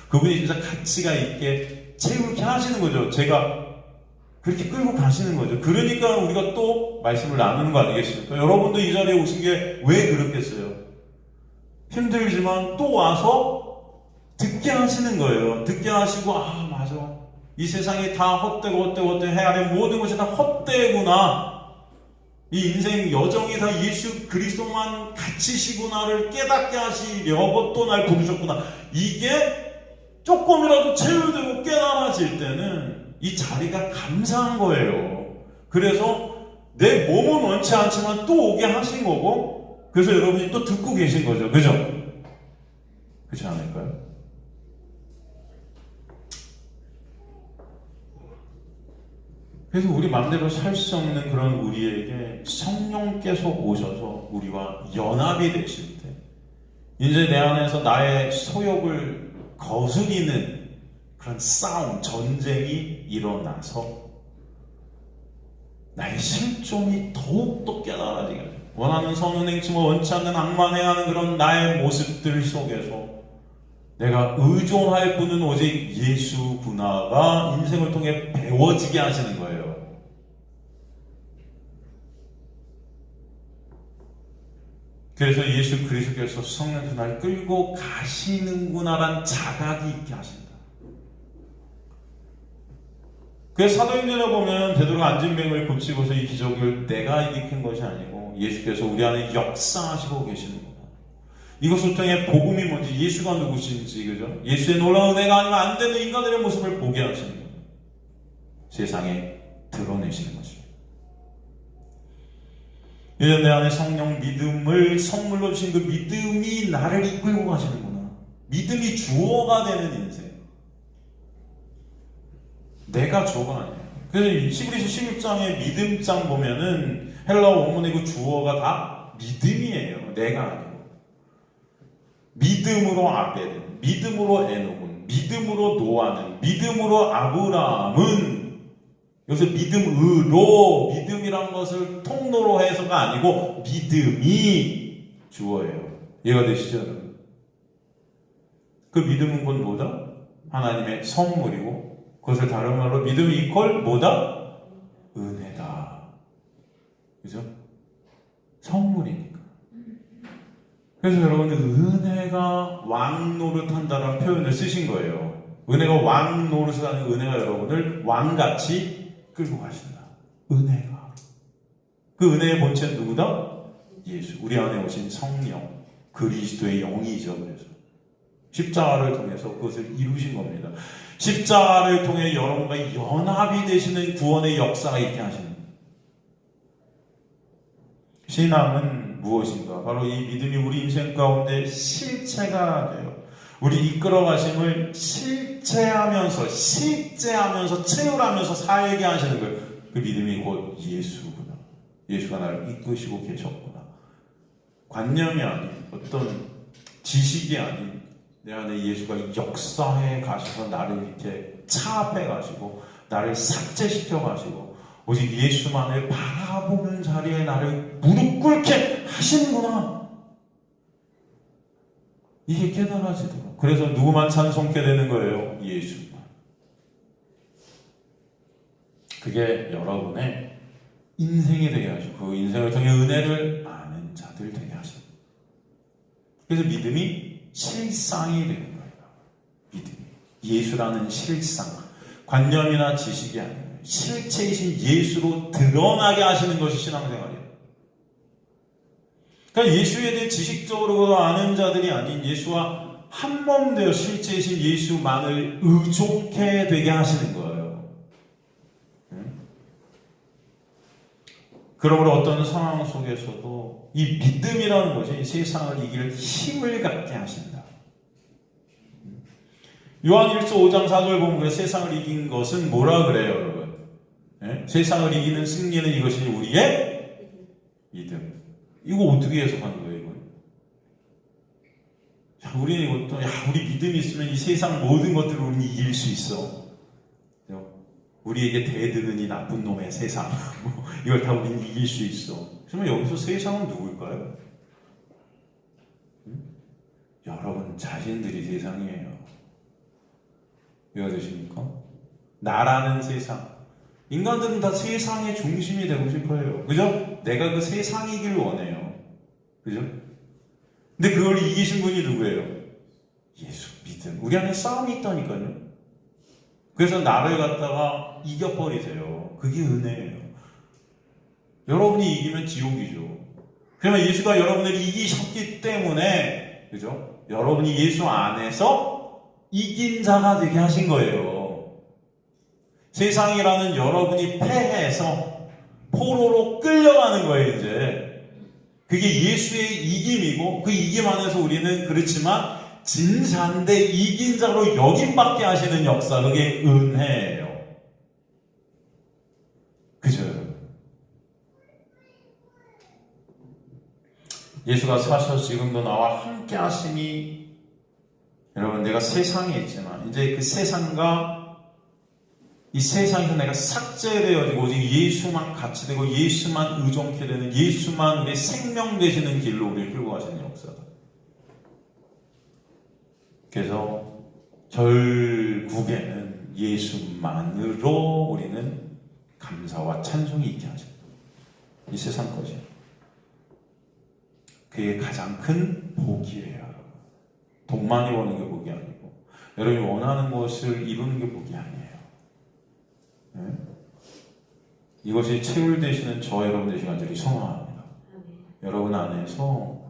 그분이 진짜 가치가 있게 채우게 하시는 거죠. 제가 그렇게 끌고 가시는 거죠. 그러니까 우리가 또 말씀을 나누는 거 아니겠습니까? 여러분도 이 자리에 오신 게 왜 그렇겠어요? 힘들지만 또 와서 듣게 하시는 거예요. 듣게 하시고 맞아. 이 세상이 다 헛되고 해야 될 모든 것이 다 헛되구나. 이 인생 여정이 다 예수 그리스도만 가치시구나를 깨닫게 하시려고 또 날 부르셨구나. 이게 조금이라도 체휼되고 깨달아질 때는 이 자리가 감사한 거예요. 그래서 내 몸은 원치 않지만 또 오게 하신 거고, 그래서 여러분이 또 듣고 계신 거죠. 그죠? 그렇지 않을까요? 그래서 우리 마음대로 살 수 없는 그런 우리에게 성령께서 오셔서 우리와 연합이 되실 때 이제 내 안에서 나의 소욕을 거스리는 그런 싸움, 전쟁이 일어나서 나의 실존이 더욱더 깨달아지게 해요. 원하는 선은 행치며 원치 않는 악만 행하는 그런 나의 모습들 속에서 내가 의존할 분은 오직 예수구나가 인생을 통해 배워지게 하시는 거예요. 그래서 예수 그리스도께서 성령께서 날 끌고 가시는구나란 자각이 있게 하신다. 그래서 사도행전에 보면 베드로가 안진뱅을 고치고서 이 기적을 내가 일으킨 것이 아니고 예수께서 우리 안에 역사하시고 계시는구나. 이것을 통해 복음이 뭔지, 예수가 누구신지, 그죠? 예수의 놀라운 은혜가 아니면 안 되는 인간들의 모습을 보게 하시는 거예요. 세상에 드러내시는 것입니다. 이제 내 안에 성령 믿음을 선물로 주신 그 믿음이 나를 이끌고 가시는구나. 믿음이 주어가 되는 인생. 내가 주어가 아니에요. 그래서 히브리서 11장의 믿음장 보면은 헬라어 원문의 그 주어가 다 믿음이에요. 내가 아니고. 믿음으로 아벨은, 믿음으로 에녹은, 믿음으로 노아는, 믿음으로 아브라함은. 여기서 믿음으로, 믿음이란 것을 통로로 해서가 아니고 믿음이 주어예요. 이해가 되시죠? 그 믿음은 곧 뭐다? 하나님의 선물이고, 그것을 다른 말로 믿음이 이퀄 뭐다? 은혜다. 그죠? 선물이니까. 그래서 여러분, 은혜가 왕 노릇한다는 표현을 쓰신 거예요. 은혜가 왕 노릇을 하는, 은혜가 여러분을 왕같이 끌고 가신다. 은혜가. 그 은혜의 본체는 누구다? 예수. 우리 안에 오신 성령. 그리스도의 영이죠. 그래서 십자가를 통해서 그것을 이루신 겁니다. 십자가를 통해 여러분과 연합이 되시는 구원의 역사가 있게 하시는 겁니다. 신앙은 무엇인가? 바로 이 믿음이 우리 인생 가운데 실체가 돼요. 우리 이끌어 가심을 실체하면서 채울하면서 살게 하시는 거예요. 그 믿음이 곧 예수구나. 예수가 나를 이끄시고 계셨구나. 관념이 아닌, 어떤 지식이 아닌, 내 안에 예수가 역사해 가셔서 나를 이렇게 차압해 가시고 나를 삭제시켜 가시고 오직 예수만을 바라보는 자리에 나를 무릎 꿇게 하시는구나. 이게 깨달아지더라고요. 그래서 누구만 찬송케 되는 거예요? 예수만. 그게 여러분의 인생이 되게 하시고 그 인생을 통해 은혜를 아는 자들 되게 하십니다. 그래서 믿음이 실상이 되는 거예요. 믿음이. 예수라는 실상. 관념이나 지식이 아니에요. 실체이신 예수로 드러나게 하시는 것이 신앙생활이에요. 그러니까 예수에 대해 지식적으로 아는 자들이 아닌 예수와 한 몸 되어 실체이신 예수만을 의존케 되게 하시는 거예요. 그러므로 어떤 상황 속에서도 이 믿음이라는 것이 세상을 이길 힘을 갖게 하신다. 요한 1서 5장 4절 보면 그 세상을 이긴 것은 뭐라 그래요, 여러분? 네? 세상을 이기는 승리는 이것이 우리의 믿음. 이거 어떻게 해석하는 거예요, 이건? 야, 우리는 이것도, 우리 믿음이 있으면 이 세상 모든 것들을 우리는 이길 수 있어. 우리에게 대드는 이 나쁜 놈의 세상. 이걸 다 우리는 이길 수 있어. 그러면 여기서 세상은 누굴까요? 여러분 자신들이 세상이에요. 이해가 되십니까? 나라는 세상. 인간들은 다 세상의 중심이 되고 싶어요. 그죠? 내가 그 세상이길 원해요. 그죠? 근데 그걸 이기신 분이 누구예요? 예수, 믿음. 우리 안에 싸움이 있다니까요. 그래서 나를 갖다가 이겨버리세요. 그게 은혜예요. 여러분이 이기면 지옥이죠. 그러면 예수가 여러분을 이기셨기 때문에, 그죠? 여러분이 예수 안에서 이긴 자가 되게 하신 거예요. 세상이라는 여러분이 패해서 포로로 끌려가는 거예요, 이제. 그게 예수의 이김이고, 그 이김 안에서 우리는 그렇지만, 진자인데 이긴 자로 여김받게 하시는 역사, 그게 은혜예요. 그죠? 예수가 사셔서 지금도 나와 함께 하시니, 여러분, 내가 세상에 있지만, 이제 그 세상과 이 세상에서 내가 삭제되어지고, 오직 예수만 같이 되고, 예수만 의존케 되는, 예수만 우리의 생명 되시는 길로 우리를 끌고 가시는 역사다. 그래서 결국에는 예수만으로 우리는 감사와 찬송이 있게 하십니다. 이 세상 것이. 그게 가장 큰 복이에요. 돈 많이 버는 게 복이 아니고 여러분이 원하는 것을 이루는 게 복이 아니에요. 네? 이것이 채울되시는 저 여러분 되시기 간절히 소망합니다. 여러분 안에서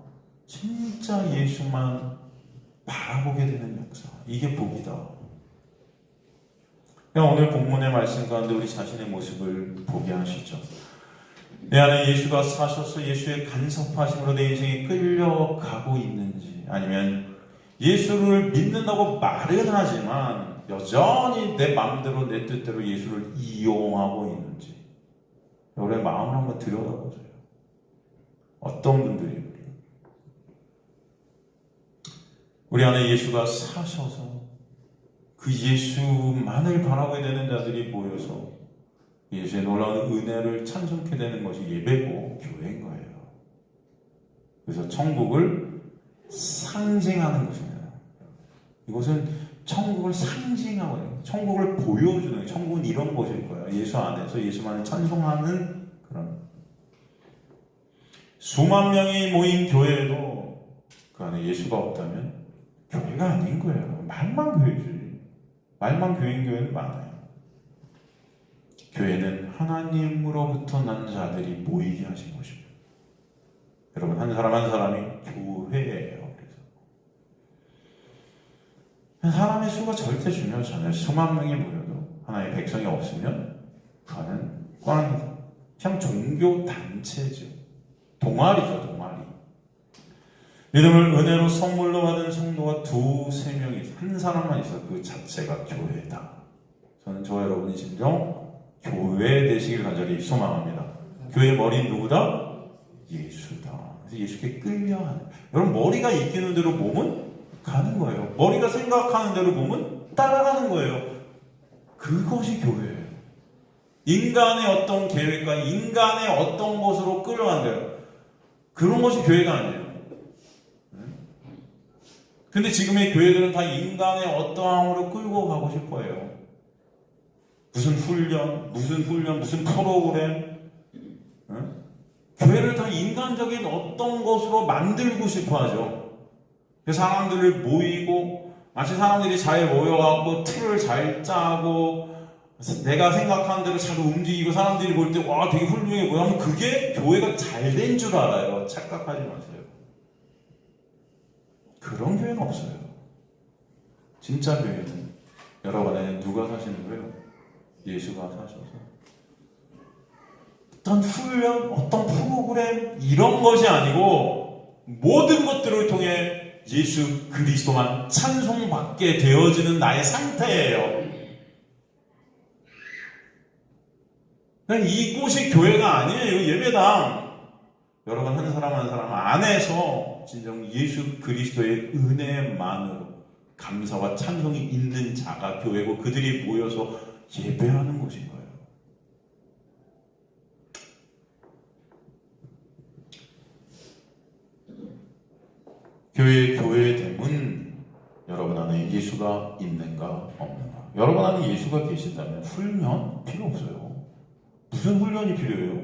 진짜 예수만 바라보게 되는 역사. 이게 복이다. 그냥 오늘 본문의 말씀 가운데 우리 자신의 모습을 보게 하시죠. 내 안에 예수가 사셔서 예수의 간섭하심으로 내 인생이 끌려가고 있는지, 아니면 예수를 믿는다고 말은 하지만 여전히 내 마음대로 내 뜻대로 예수를 이용하고 있는지 여러분의 마음을 한번 들여다보세요. 어떤 분들이 우리 안에 예수가 사셔서 그 예수만을 바라보게 되는 자들이 모여서 예수의 놀라운 은혜를 찬송케 되는 것이 예배고 교회인 거예요. 그래서 천국을 상징하는 것입니다. 이것은 천국을 상징하고 있는, 천국을 보여주는, 천국은 이런 것일 거예요. 예수 안에서 예수만을 찬송하는 그런. 수만 명이 모인 교회에도 그 안에 예수가 없다면 교회가 아닌 거예요. 말만 교회지. 말만 교회인 교회는 많아요. 교회는 하나님으로부터 난 자들이 모이게 하신 것입니다. 여러분, 한 사람 한 사람이 교회예요. 그래서 사람의 수가 절대 중요하지 않아요. 수만 명이 모여도 하나님의 백성이 없으면 그거는 꽝이다. 그냥 종교 단체죠. 동아리죠, 동아리. 믿음을 은혜로 선물로 받은 성도가 두세 명이 한 사람만 있어. 그 자체가 교회다. 저는 저와 여러분이 진정 교회 되시길 간절히 소망합니다. 교회의 머리는 누구다? 예수다. 그래서 예수께 끌려하는. 여러분, 머리가 이끄는 대로 몸은 가는 거예요. 머리가 생각하는 대로 몸은 따라가는 거예요. 그것이 교회예요. 인간의 어떤 계획과 인간의 어떤 것으로 끌어간대요. 그런 것이 교회가 아니에요. 근데 지금의 교회들은 다 인간의 어떠함으로 끌고 가고 싶어요. 무슨 훈련, 무슨 프로그램. 교회를 다 인간적인 어떤 것으로 만들고 싶어 하죠. 사람들을 모이고, 마치 사람들이 잘 모여갖고 틀을 잘 짜고, 내가 생각하는 대로 잘 움직이고, 사람들이 볼 때, 와, 되게 훌륭해 보여 하면 그게 교회가 잘 된 줄 알아요. 착각하지 마세요. 그런 교회는 없어요. 진짜 교회는 여러분 안에 누가 사시는 거예요? 예수가 사셔서. 어떤 훈련, 어떤 프로그램 이런 것이 아니고 모든 것들을 통해 예수 그리스도만 찬송받게 되어지는 나의 상태예요. 이곳이 교회가 아니에요. 예배당. 여러분 한 사람 한 사람 안에서 진정 예수 그리스도의 은혜만으로 감사와 찬송이 있는 자가 교회고 그들이 모여서 예배하는 것인 거예요. 교회의 대문, 여러분 안에 예수가 있는가 없는가. 여러분 안에 예수가 계신다면 훈련 필요 없어요. 무슨 훈련이 필요해요?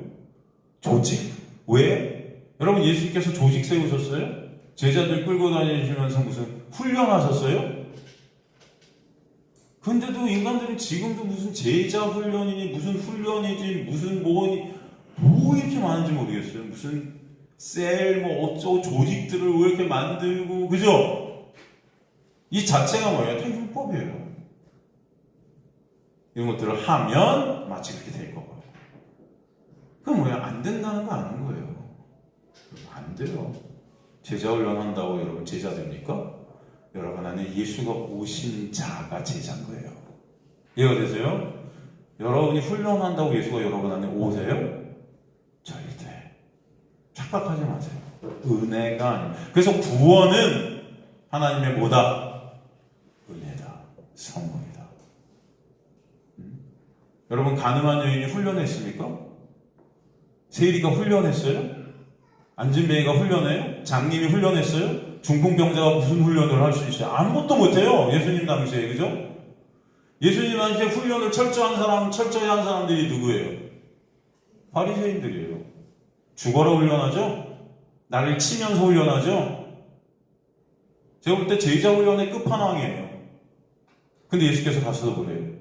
조직? 왜? 여러분 예수께서 조직 세우셨어요? 제자들 끌고 다니시면서 무슨 훈련하셨어요? 근데도 인간들은 지금도 무슨 제자 훈련이니 무슨 훈련이지 무슨 뭐니 뭐 이렇게 많은지 모르겠어요. 무슨 셀 뭐 어쩌고 조직들을 왜 이렇게 만들고 그죠? 이 자체가 뭐예요? 다 율법이에요. 이런 것들을 하면 마치 그렇게 될 것 같고 그건 뭐야? 안 된다는 거 아닌 거예요. 안 돼요. 제자 훈련한다고 여러분 제자 됩니까? 여러분 안에 예수가 오신 자가 제자인 거예요. 이해가 되세요? 여러분이 훈련한다고 예수가 여러분 안에 오세요? 절대 착각하지 마세요. 은혜가 아니에요. 그래서 구원은 하나님의 뭐다? 은혜다. 선물이다. 여러분 가늠한 여인이 훈련했습니까? 세리가 훈련했어요? 안진뱅이가 훈련해요? 장님이 훈련했어요? 중풍병자가 무슨 훈련을 할 수 있어요? 아무것도 못해요. 예수님 당시에. 그죠? 예수님 당시에 훈련을 철저히 한 사람들이 누구예요? 바리새인들이에요. 죽어라 훈련하죠? 나를 치면서 훈련하죠? 제가 볼 때 제자 훈련의 끝판왕이에요. 근데 예수께서 가셔서 그래요.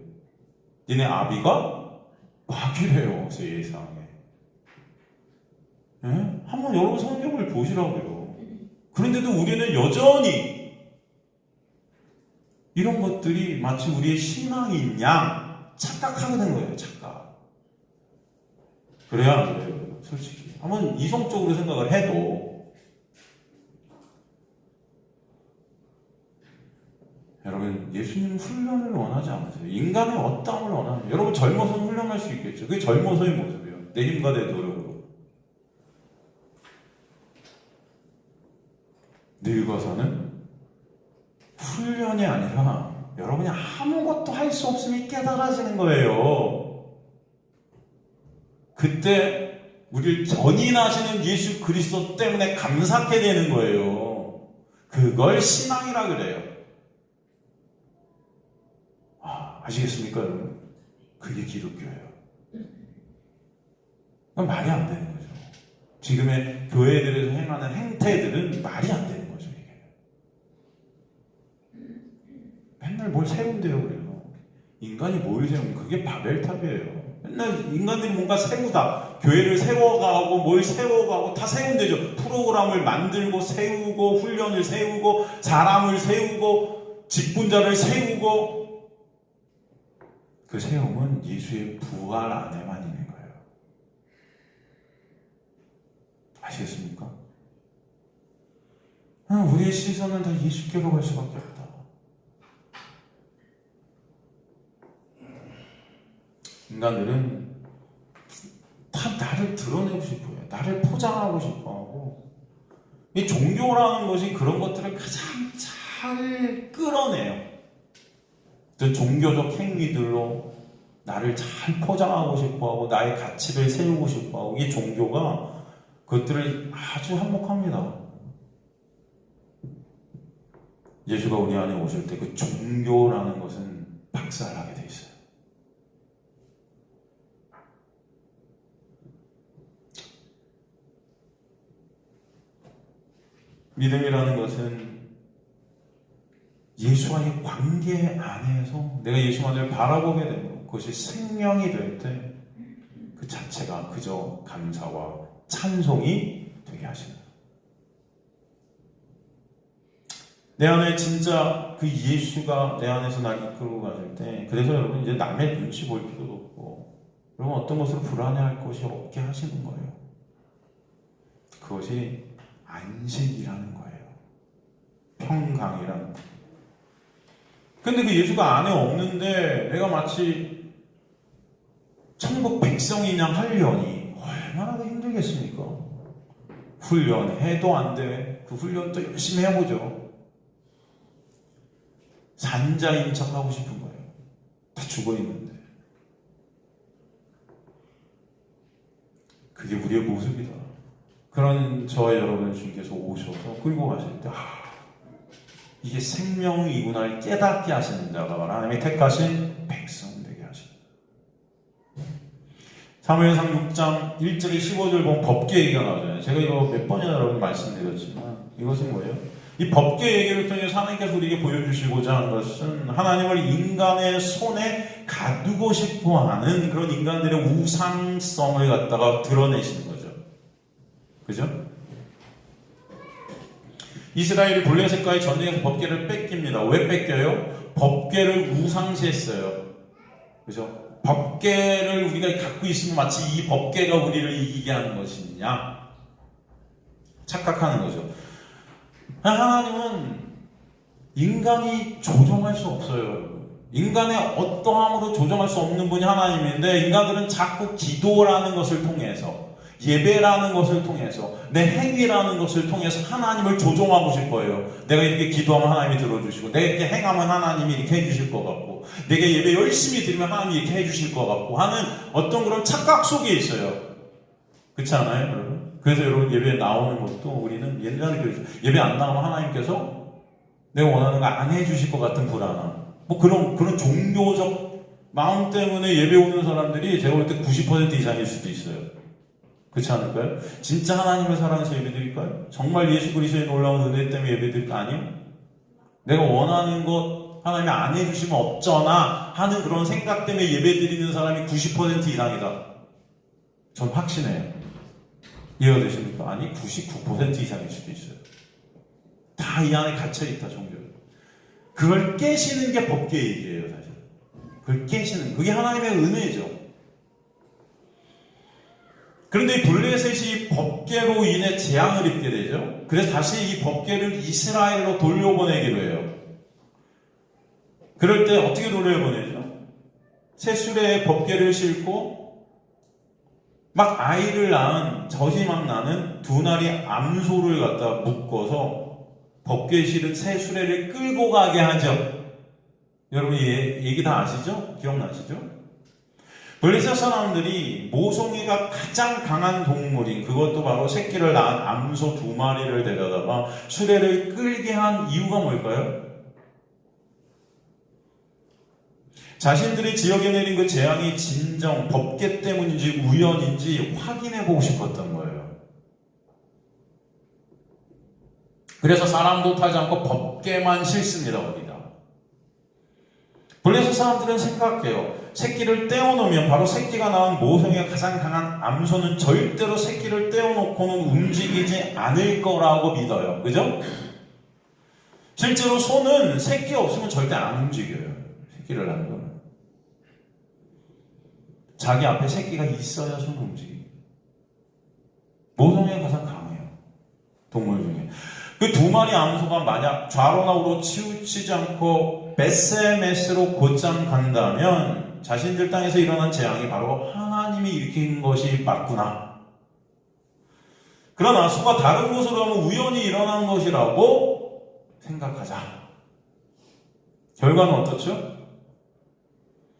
니네 아비가 마귀래요. 세상에. 예? 한번 여러분 성경을 보시라고요. 그런데도 우리는 여전히 이런 것들이 마치 우리의 신앙인 양 착각하게 된 거예요. 착각. 그래야 안 그래요. 솔직히. 한번 이성적으로 생각을 해도 여러분, 예수님 훈련을 원하지 않으세요. 인간의 어떠함을 원하세요. 여러분, 젊어서는 훈련할 수 있겠죠. 그게 젊어서의 모습이에요. 내 힘과 내 노력으로. 늙어서는 훈련이 아니라 여러분이 아무것도 할 수 없음이 깨달아지는 거예요. 그때 우리를 견인하시는 예수 그리스도 때문에 감사하게 되는 거예요. 그걸 신앙이라 그래요. 아시겠습니까, 여러분? 그게 기독교예요. 그건 말이 안 되는 거죠. 지금의 교회들에서 행하는 행태들은 말이 안 되는 거죠, 이게. 맨날 뭘 세운대요, 그래요. 인간이 뭘 세우는, 그게 바벨탑이에요. 맨날 인간들이 뭔가 세우다. 교회를 세워가고, 뭘 세워가고, 다 세운대죠. 프로그램을 만들고, 세우고, 훈련을 세우고, 사람을 세우고, 직분자를 세우고, 그 세움은 예수의 부활 안에만 있는 거예요. 아시겠습니까? 우리의 시선은 다 예수께로 갈 수밖에 없다. 인간들은 다 나를 드러내고 싶어요. 나를 포장하고 싶어하고, 이 종교라는 것이 그런 것들을 가장 잘 끌어내요. 종교적 행위들로 나를 잘 포장하고 싶어하고 나의 가치를 세우고 싶어하고, 이 종교가 그것들을 아주 한몫합니다. 예수가 우리 안에 오실 때 그 종교라는 것은 박살나게 돼 있어요. 믿음이라는 것은 예수와의 관계 안에서 내가 예수만을 바라보게 되고 그것이 생명이 될 때 그 자체가 그저 감사와 찬송이 되게 하십니다. 내 안에 진짜 그 예수가 내 안에서 날 이끌고 가실 때, 그래서 여러분 이제 남의 눈치 볼 필요도 없고, 여러분 어떤 것으로 불안해할 것이 없게 하시는 거예요. 그것이 안식이라는 거예요. 평강이라는 거예요. 근데 그 예수가 안에 없는데 내가 마치 천국 백성인 양 하려니 얼마나 힘들겠습니까? 훈련해도 안 돼. 그 훈련도 열심히 해보죠. 산자인 척 하고 싶은 거예요. 다 죽어있는데. 그게 우리의 모습이다. 그런 저와 여러분을 주님께서 오셔서 끌고 가실 때 이게 생명이구나를 깨닫게 하시는 자가 바로 하나님의 택하신 백성 되게 하십니다. 사무엘상 6장 1절에 15절 보면 법궤 얘기가 나오잖아요. 제가 이거 몇 번이나 여러분 말씀드렸지만 이것은 뭐예요? 이 법궤 얘기를 통해서 하나님께서 우리에게 보여주시고자 하는 것은 하나님을 인간의 손에 가두고 싶어하는 그런 인간들의 우상성을 갖다가 드러내시는 거죠. 그죠? 이스라엘이 블레셋과의 전쟁에서 법궤를 뺏깁니다. 왜 뺏겨요? 법궤를 우상시했어요. 그죠? 법궤를 우리가 갖고 있으면 마치 이 법궤가 우리를 이기게 하는 것이냐 착각하는 거죠. 하나님은 인간이 조종할 수 없어요. 인간의 어떠함으로 조종할 수 없는 분이 하나님인데, 인간들은 자꾸 기도라는 것을 통해서, 예배라는 것을 통해서, 내 행위라는 것을 통해서 하나님을 조종하고 싶어요. 내가 이렇게 기도하면 하나님이 들어주시고, 내가 이렇게 행하면 하나님이 이렇게 해주실 것 같고, 내가 예배 열심히 드리면 하나님이 이렇게 해주실 것 같고 하는 어떤 그런 착각 속에 있어요. 그렇지 않아요, 여러분? 그래서 여러분 예배에 나오는 것도 우리는 옛날에 그랬죠. 예배 안 나오면 하나님께서 내가 원하는 거 안 해주실 것 같은 불안함. 뭐 그런 종교적 마음 때문에 예배 오는 사람들이 제가 볼 때 90% 이상일 수도 있어요. 그렇지 않을까요? 진짜 하나님을 사랑해서 예배드릴까요? 정말 예수 그리스도의 놀라운 은혜 때문에 예배드릴까? 아니요. 내가 원하는 것 하나님이 안 해주시면 어쩌나 하는 그런 생각 때문에 예배드리는 사람이 90% 이상이다. 전 확신해요. 이해가 되십니까? 아니 99% 이상일 수도 있어요. 다 이 안에 갇혀있다, 종교를. 그걸 깨시는 게 법궤 얘기예요, 사실. 그걸 깨시는, 그게 하나님의 은혜죠. 그런데 이 블레셋이 법궤로 인해 재앙을 입게 되죠. 그래서 다시 이 법궤를 이스라엘로 돌려보내기로 해요. 그럴 때 어떻게 돌려보내죠? 새 수레에 법궤를 싣고 막 아이를 낳은 젖이 막 나는 두 나리 암소를 갖다 묶어서 법궤에 실은 새 수레를 끌고 가게 하죠. 여러분 얘기 다 아시죠? 기억나시죠? 블레셋 사람들이 모성애가 가장 강한 동물인 그것도 바로 새끼를 낳은 암소 두 마리를 데려다가 수레를 끌게 한 이유가 뭘까요? 자신들의 지역에 내린 그 재앙이 진정 법궤 때문인지 우연인지 확인해 보고 싶었던 거예요. 그래서 사람도 타지 않고 법궤만 싣습니다. 어디다. 블레셋 사람들은 생각해요. 새끼를 떼어놓으면 바로 새끼가 낳은 모성애가 가장 강한 암소는 절대로 새끼를 떼어놓고는 움직이지 않을 거라고 믿어요. 그죠? 실제로 소는 새끼 없으면 절대 안 움직여요. 새끼를 낳는 거는. 자기 앞에 새끼가 있어야 손을 움직여요. 모성애가 가장 강해요. 동물 중에. 그 두 마리 암소가 만약 좌로나 우로 치우치지 않고 베세메스로 곧장 간다면 자신들 땅에서 일어난 재앙이 바로 하나님이 일으킨 것이 맞구나. 그러나 소가 다른 곳으로 가면 우연히 일어난 것이라고 생각하자. 결과는 어떻죠?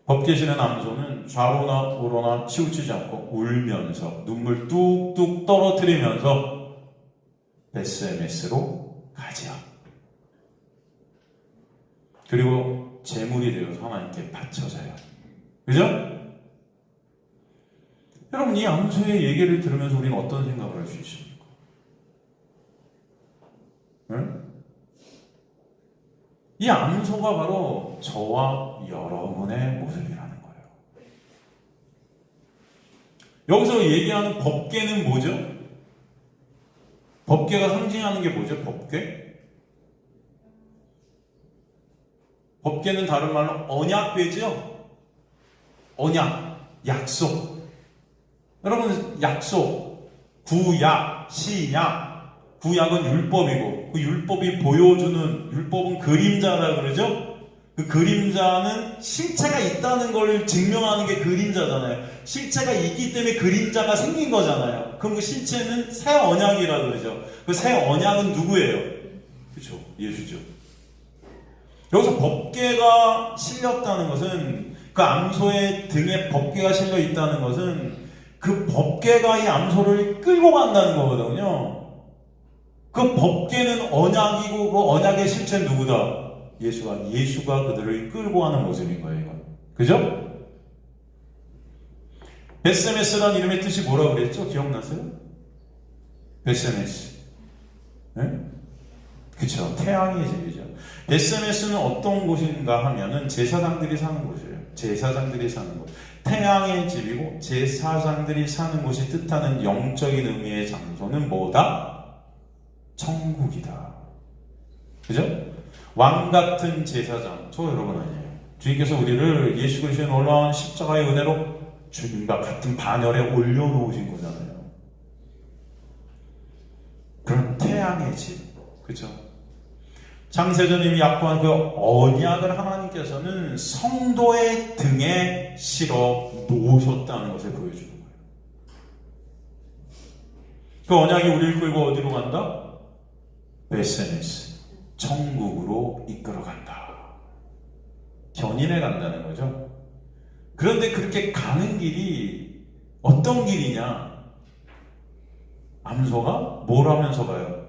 법궤 실은 암소는 좌로나 우로나 치우치지 않고 울면서 눈물 뚝뚝 떨어뜨리면서 베스메스로 가지요. 그리고 제물이 되어서 하나님께 바쳐져요. 그죠? 여러분 이 암소의 얘기를 들으면서 우리는 어떤 생각을 할 수 있습니까? 응? 이 암소가 바로 저와 여러분의 모습이라는 거예요. 여기서 얘기하는 법궤는 뭐죠? 법궤가 상징하는 게 뭐죠? 법궤? 법궤는 다른 말로 언약궤죠? 언약, 약속. 여러분 약속, 구약, 신약. 구약은 율법이고 그 율법이 보여주는 율법은 그림자라 그러죠? 그 그림자는 실체가 있다는 걸 증명하는 게 그림자잖아요. 실체가 있기 때문에 그림자가 생긴 거잖아요. 그럼 그 실체는 새 언약이라 그러죠. 그 새 언약은 누구예요? 그렇죠. 예수죠. 여기서 법궤가 실렸다는 것은 그 암소의 등에 법궤가 실려 있다는 것은 그 법궤가 이 암소를 끌고 간다는 거거든요. 그 법궤는 언약이고 그 언약의 실체는 누구다? 예수가 그들을 끌고 가는 모습인 거예요. 이건. 그죠? 베스메스라는 이름의 뜻이 뭐라고 그랬죠? 기억나세요? 베스메스. 네? 그쵸. 태양의 집이죠. 베스메스는 어떤 곳인가 하면은 제사장들이 사는 곳이에요. 제사장들이 사는 곳. 태양의 집이고 제사장들이 사는 곳이 뜻하는 영적인 의미의 장소는 뭐다? 천국이다. 그죠? 왕 같은 제사장. 저 여러분 아니에요. 주님께서 우리를 예수 그리스도의 놀라운 십자가의 은혜로 주님과 같은 반열에 올려놓으신 거잖아요. 그런 태양의 집. 그죠? 창세전님이 약속한 그 언약을 하나님께서는 성도의 등에 실어 놓으셨다는 것을 보여주는 거예요. 그 언약이 우리를 끌고 어디로 간다? 베스메스. 천국으로 이끌어간다. 견인해 간다는 거죠. 그런데 그렇게 가는 길이 어떤 길이냐? 암소가 뭘 하면서 가요?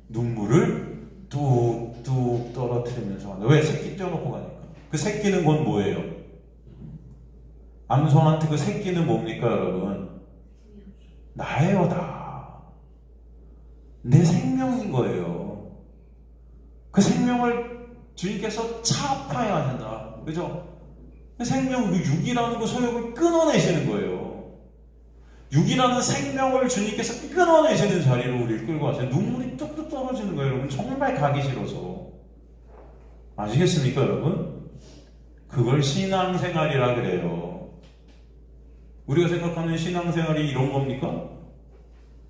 눈물을 뚝뚝 떨어뜨리면서 간다. 왜? 새끼 떼어놓고 가니까. 그 새끼는 곧 뭐예요? 암소한테 그 새끼는 뭡니까 여러분? 나예요. 다. 내 생명인 거예요. 그 생명을 주님께서 차압하여야 한다. 그죠? 생명, 그 육이라는 그 소욕을 끊어내시는 거예요. 육이라는 생명을 주님께서 끊어내시는 자리로 우리를 끌고 가세요. 눈물이 뚝뚝 떨어지는 거예요, 여러분. 정말 가기 싫어서. 아시겠습니까, 여러분? 그걸 신앙생활이라 그래요. 우리가 생각하는 신앙생활이 이런 겁니까?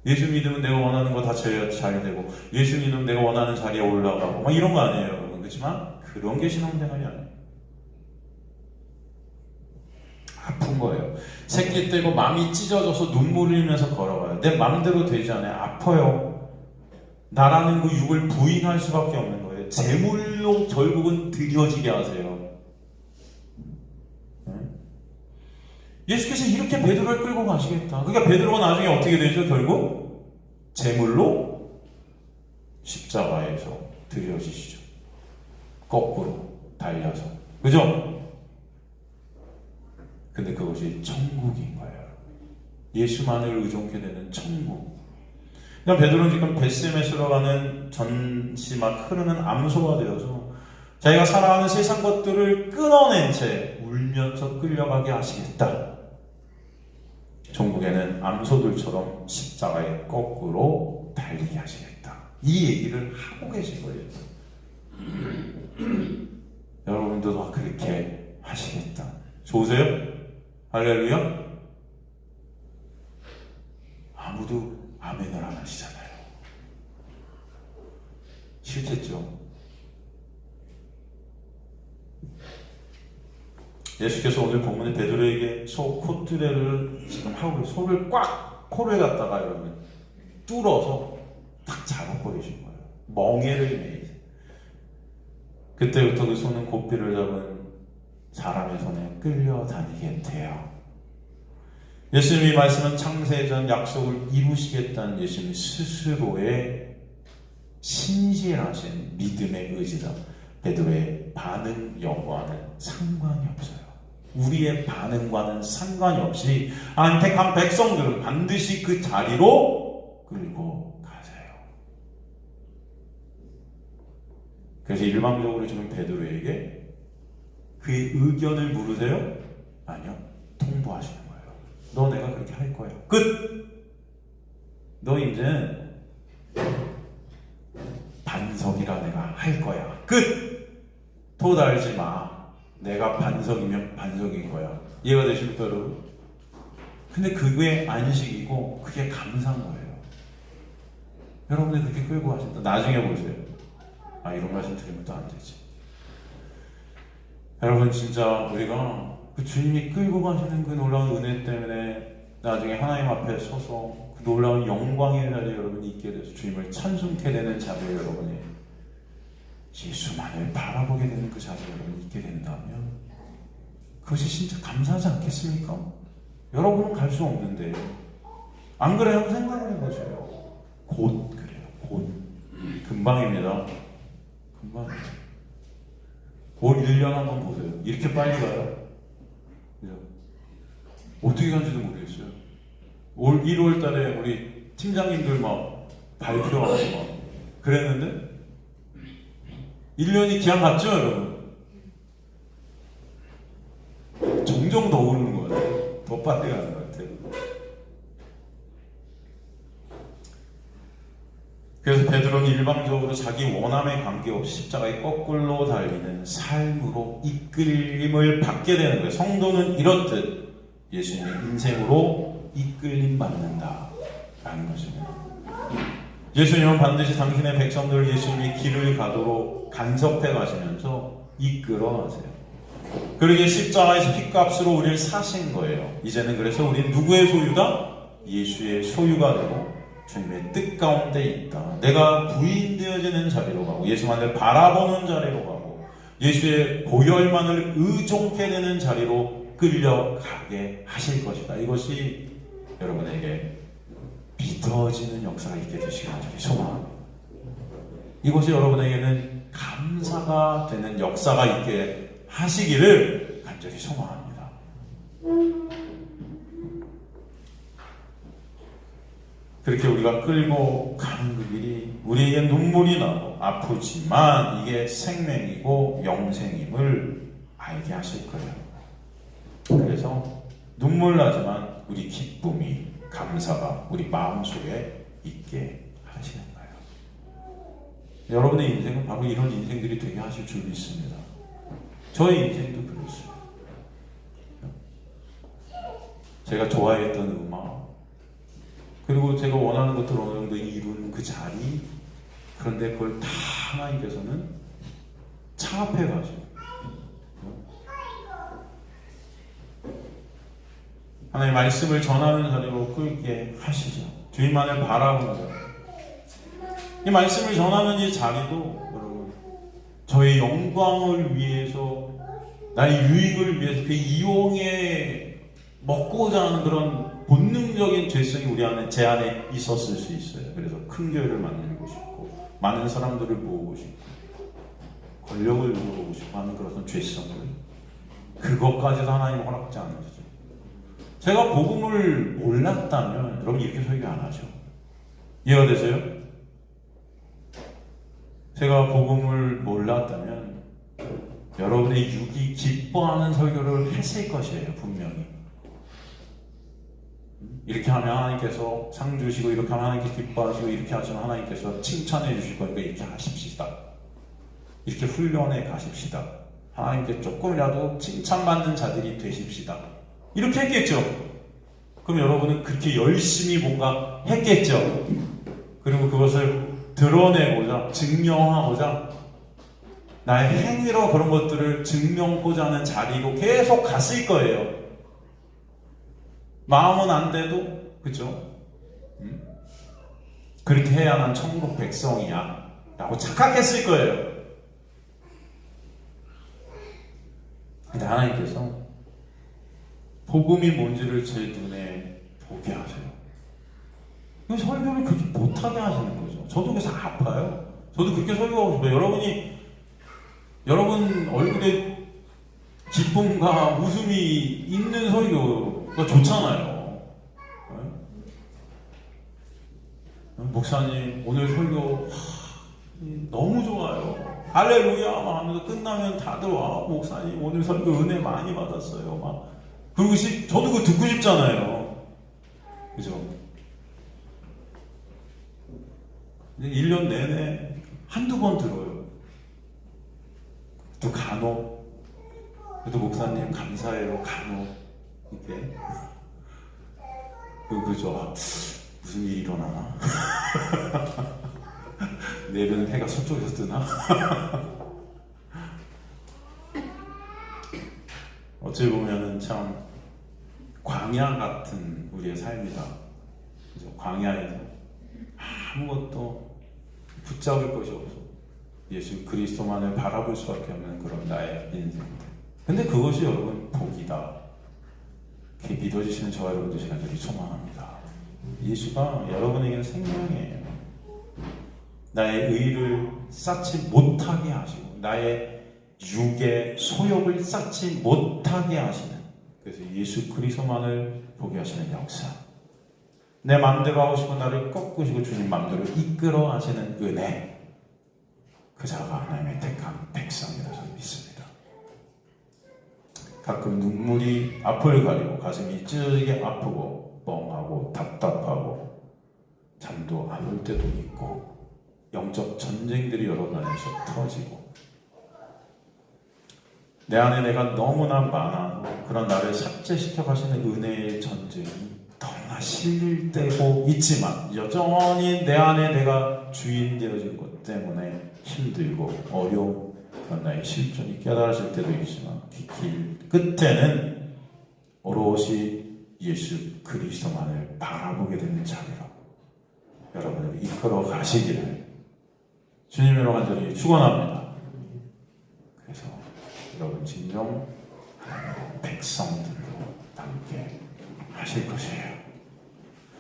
예수 믿으면 내가 원하는 거 다 잘 되고, 예수 믿으면 내가 원하는 자리에 올라가고, 막 이런 거 아니에요, 여러분. 그렇지만, 그런 게 신앙생활이 아니에요. 아픈 거예요. 새끼 떼고 마음이 찢어져서 눈물 흘리면서 걸어가요. 내 마음대로 되지 않아요. 아파요. 나라는 그 육을 부인할 수밖에 없는 거예요. 제물로 결국은 드려지게 하세요. 예수께서 이렇게 베드로를 끌고 가시겠다. 그러니까 베드로가 나중에 어떻게 되죠? 결국 제물로 십자가에서 드려지시죠. 거꾸로 달려서. 그죠? 근데 그것이 천국인 거예요. 예수만을 의존케 되는 천국. 그러니까 베드로는 지금 벳세메스로 가는 전시 막 흐르는 암소가 되어서 자기가 살아가는 세상 것들을 끊어낸 채 울면서 끌려가게 하시겠다. 종국에는 암소들처럼 십자가에 거꾸로 달리게 하시겠다. 이 얘기를 하고 계신 거예요. 여러분들도 그렇게 하시겠다. 좋으세요? 할렐루야? 아무도 아멘을 안 하시잖아요. 싫겠죠? 예수께서 오늘 본문에 베드로에게 소 콧뚜레를 지금 하고 소를 꽉 코를 갖다가 여러분 뚫어서 딱 잡아버리신 거예요. 멍에를 매이세요. 그때부터 그 소는 고삐를 잡은 사람의 손에 끌려다니게 돼요. 예수님이 말씀은 창세전 약속을 이루시겠다는 예수님 스스로의 신실하신 믿음의 의지다. 베드로의 반응 여부와는 상관이 없어요. 우리의 반응과는 상관이 없이 하나님 택한 백성들은 반드시 그 자리로 끌고 가세요. 그래서 일방적으로 지금 베드로에게 그의 의견을 물으세요? 아니요. 통보하시는 거예요. 너 내가 그렇게 할 거야. 끝! 너 이제 반석이라 내가 할 거야. 끝! 도 달지 마. 내가 반석이면 반석인 거야. 이해가 되십니까, 여러분? 근데 그게 안식이고 그게 감사한 거예요. 여러분이 그렇게 끌고 가신다. 나중에 보세요. 아, 이런 말씀 드리면 또 안 되지. 여러분, 진짜 우리가 그 주님이 끌고 가시는 그 놀라운 은혜 때문에 나중에 하나님 앞에 서서 그 놀라운 영광의 자리에 여러분이 있게 돼서 주님을 찬송케 되는 자리에 여러분이 예수만을 바라보게 되는 그 자리에 여러분이 있게 된다면 그것이 진짜 감사하지 않겠습니까? 여러분은 갈 수 없는데 안 그래요? 생각을 해보세요. 곧 그래요. 곧 금방입니다. 금방입니다. 올 1년 한번 보세요. 이렇게 빨리 가요? 그죠? 어떻게 간지도 모르겠어요. 올 1월 달에 우리 팀장님들 막 발표하고 막 그랬는데 1년이 기한 갔죠, 여러분? 점점 더 오르는 것 같아요. 더 빨리 가는 것 같아요. 그래서 베드로는 일방적으로 자기 원함에 관계없이 십자가에 거꾸로 달리는 삶으로 이끌림을 받게 되는 거예요. 성도는 이렇듯 예수님의 인생으로 이끌림 받는다라는 것입니다. 예수님은 반드시 당신의 백성들을 예수님의 길을 가도록 간섭해 가시면서 이끌어 가세요. 그러기에 십자가에서 핏값으로 우리를 사신 거예요. 이제는 그래서 우리는 누구의 소유다? 예수의 소유가 되고 주님의 뜻 가운데 있다. 내가 부인되어지는 자리로 가고 예수만을 바라보는 자리로 가고 예수의 보혈만을 의존케 되는 자리로 끌려가게 하실 것이다. 이것이 여러분에게 믿어지는 역사가 있게 되시길 간절히 소망합니다. 이것이 여러분에게는 감사가 되는 역사가 있게 하시기를 간절히 소망합니다. 그렇게 우리가 끌고 가는 그 길이 우리에게 눈물이 나고 아프지만 이게 생명이고 영생임을 알게 하실 거예요. 그래서 눈물 나지만 우리 기쁨이 감사가 우리 마음속에 있게 하시는 거예요. 여러분의 인생은 바로 이런 인생들이 되게 하실 줄 믿습니다. 저의 인생도 그렇습니다. 제가 좋아했던 음악, 그리고 제가 원하는 것들을 어느 정도 이룬 그 자리, 그런데 그걸 다 하나님께서는 차압해 가시고 하나님의 말씀을 전하는 자리로 끌게 하시죠. 주님만을 바라보는 자리. 이 말씀을 전하는 이 자리도 여러분 저의 영광을 위해서 나의 유익을 위해서 그 이용에 먹고자 하는 그런 본능적인 죄성이 우리 안에 제 안에 있었을 수 있어요. 그래서 큰 교회를 만들고 싶고 많은 사람들을 모으고 싶고 권력을 누리고 싶고 하는 그런 죄성을 그것까지도 하나님 허락지 않으시죠. 제가 복음을 몰랐다면 여러분 이렇게 설교 안 하죠. 이해가 되세요? 제가 복음을 몰랐다면 여러분의 육이 기뻐하는 설교를 했을 것이에요. 분명히. 이렇게 하면 하나님께서 상 주시고 이렇게 하면 하나님께 기뻐하시고 이렇게 하시면 하나님께서 칭찬해 주실 거니까 이렇게 하십시다. 이렇게 훈련해 가십시다. 하나님께 조금이라도 칭찬받는 자들이 되십시다. 이렇게 했겠죠. 그럼 여러분은 그렇게 열심히 뭔가 했겠죠. 그리고 그것을 드러내고자 증명하고자 나의 행위로 그런 것들을 증명하고자 하는 자리로 계속 갔을 거예요. 마음은 안 돼도 그죠? 그렇게 해야 난 천국 백성이야 라고 착각했을 거예요. 근데 하나님께서 복음이 뭔지를 제 눈에 보게 하세요. 설교를 그렇게 못하게 하시는 거죠. 저도 그래서 아파요. 저도 그렇게 설교하고 싶어요. 여러분 얼굴에 기쁨과 웃음이 있는 설교가 좋잖아요. 목사님 오늘 설교 너무 좋아요. 할렐루야 하면서 끝나면 다들 와 목사님 오늘 설교 은혜 많이 받았어요. 막 그리고 저도 그거 듣고 싶잖아요. 그죠? 1년 내내 한두 번 들어요. 또 간혹 그래도 목사님 감사해요. 간혹 이렇게 그죠? 무슨 일이 일어나나? 내일은 해가 서쪽에서 뜨나? 어찌 보면은 참 광야 같은 우리의 삶이다. 그죠? 광야에서 아무것도 붙잡을 것이 없어. 예수 그리스도만을 바라볼 수밖에 없는 그런 나의 인생들. 근데 그것이 여러분 복이다. 그렇게 믿어주시는 저와 여러분들 시간들이 소망합니다. 예수가 여러분에게는 생명이에요. 나의 의를 쌓지 못하게 하시고 나의 육의 소욕을 쌓지 못하게 하시는 그래서 예수 그리스도만을 보게 하시는 역사. 내 마음대로 하고 싶은 나를 꺾으시고 주님 마음대로 이끌어 하시는 은혜. 그 자가 하나님의 택한 백성이라 저는 믿습니다. 가끔 눈물이 앞을 가리고 가슴이 찌르게 아프고 멍하고 답답하고 잠도 안 올 때도 있고 영적 전쟁들이 여러분 안에서 터지고 내 안에 내가 너무나 많아 그런 나를 삭제시켜 가시는 은혜의 전쟁이 너무나 실릴 때고 있지만 여전히 내 안에 내가 주인 되어진 것 때문에 힘들고 어려운 그런 나의 실존이 깨달아질 때도 있지만 그 길 끝에는 오롯이 예수 그리스도만을 바라보게 되는 자리로 여러분을 이끌어 가시기를 주님으로 간절히 축원합니다. 그래서 여러분 진정 하나님의 백성들로 함께 하실 것이에요.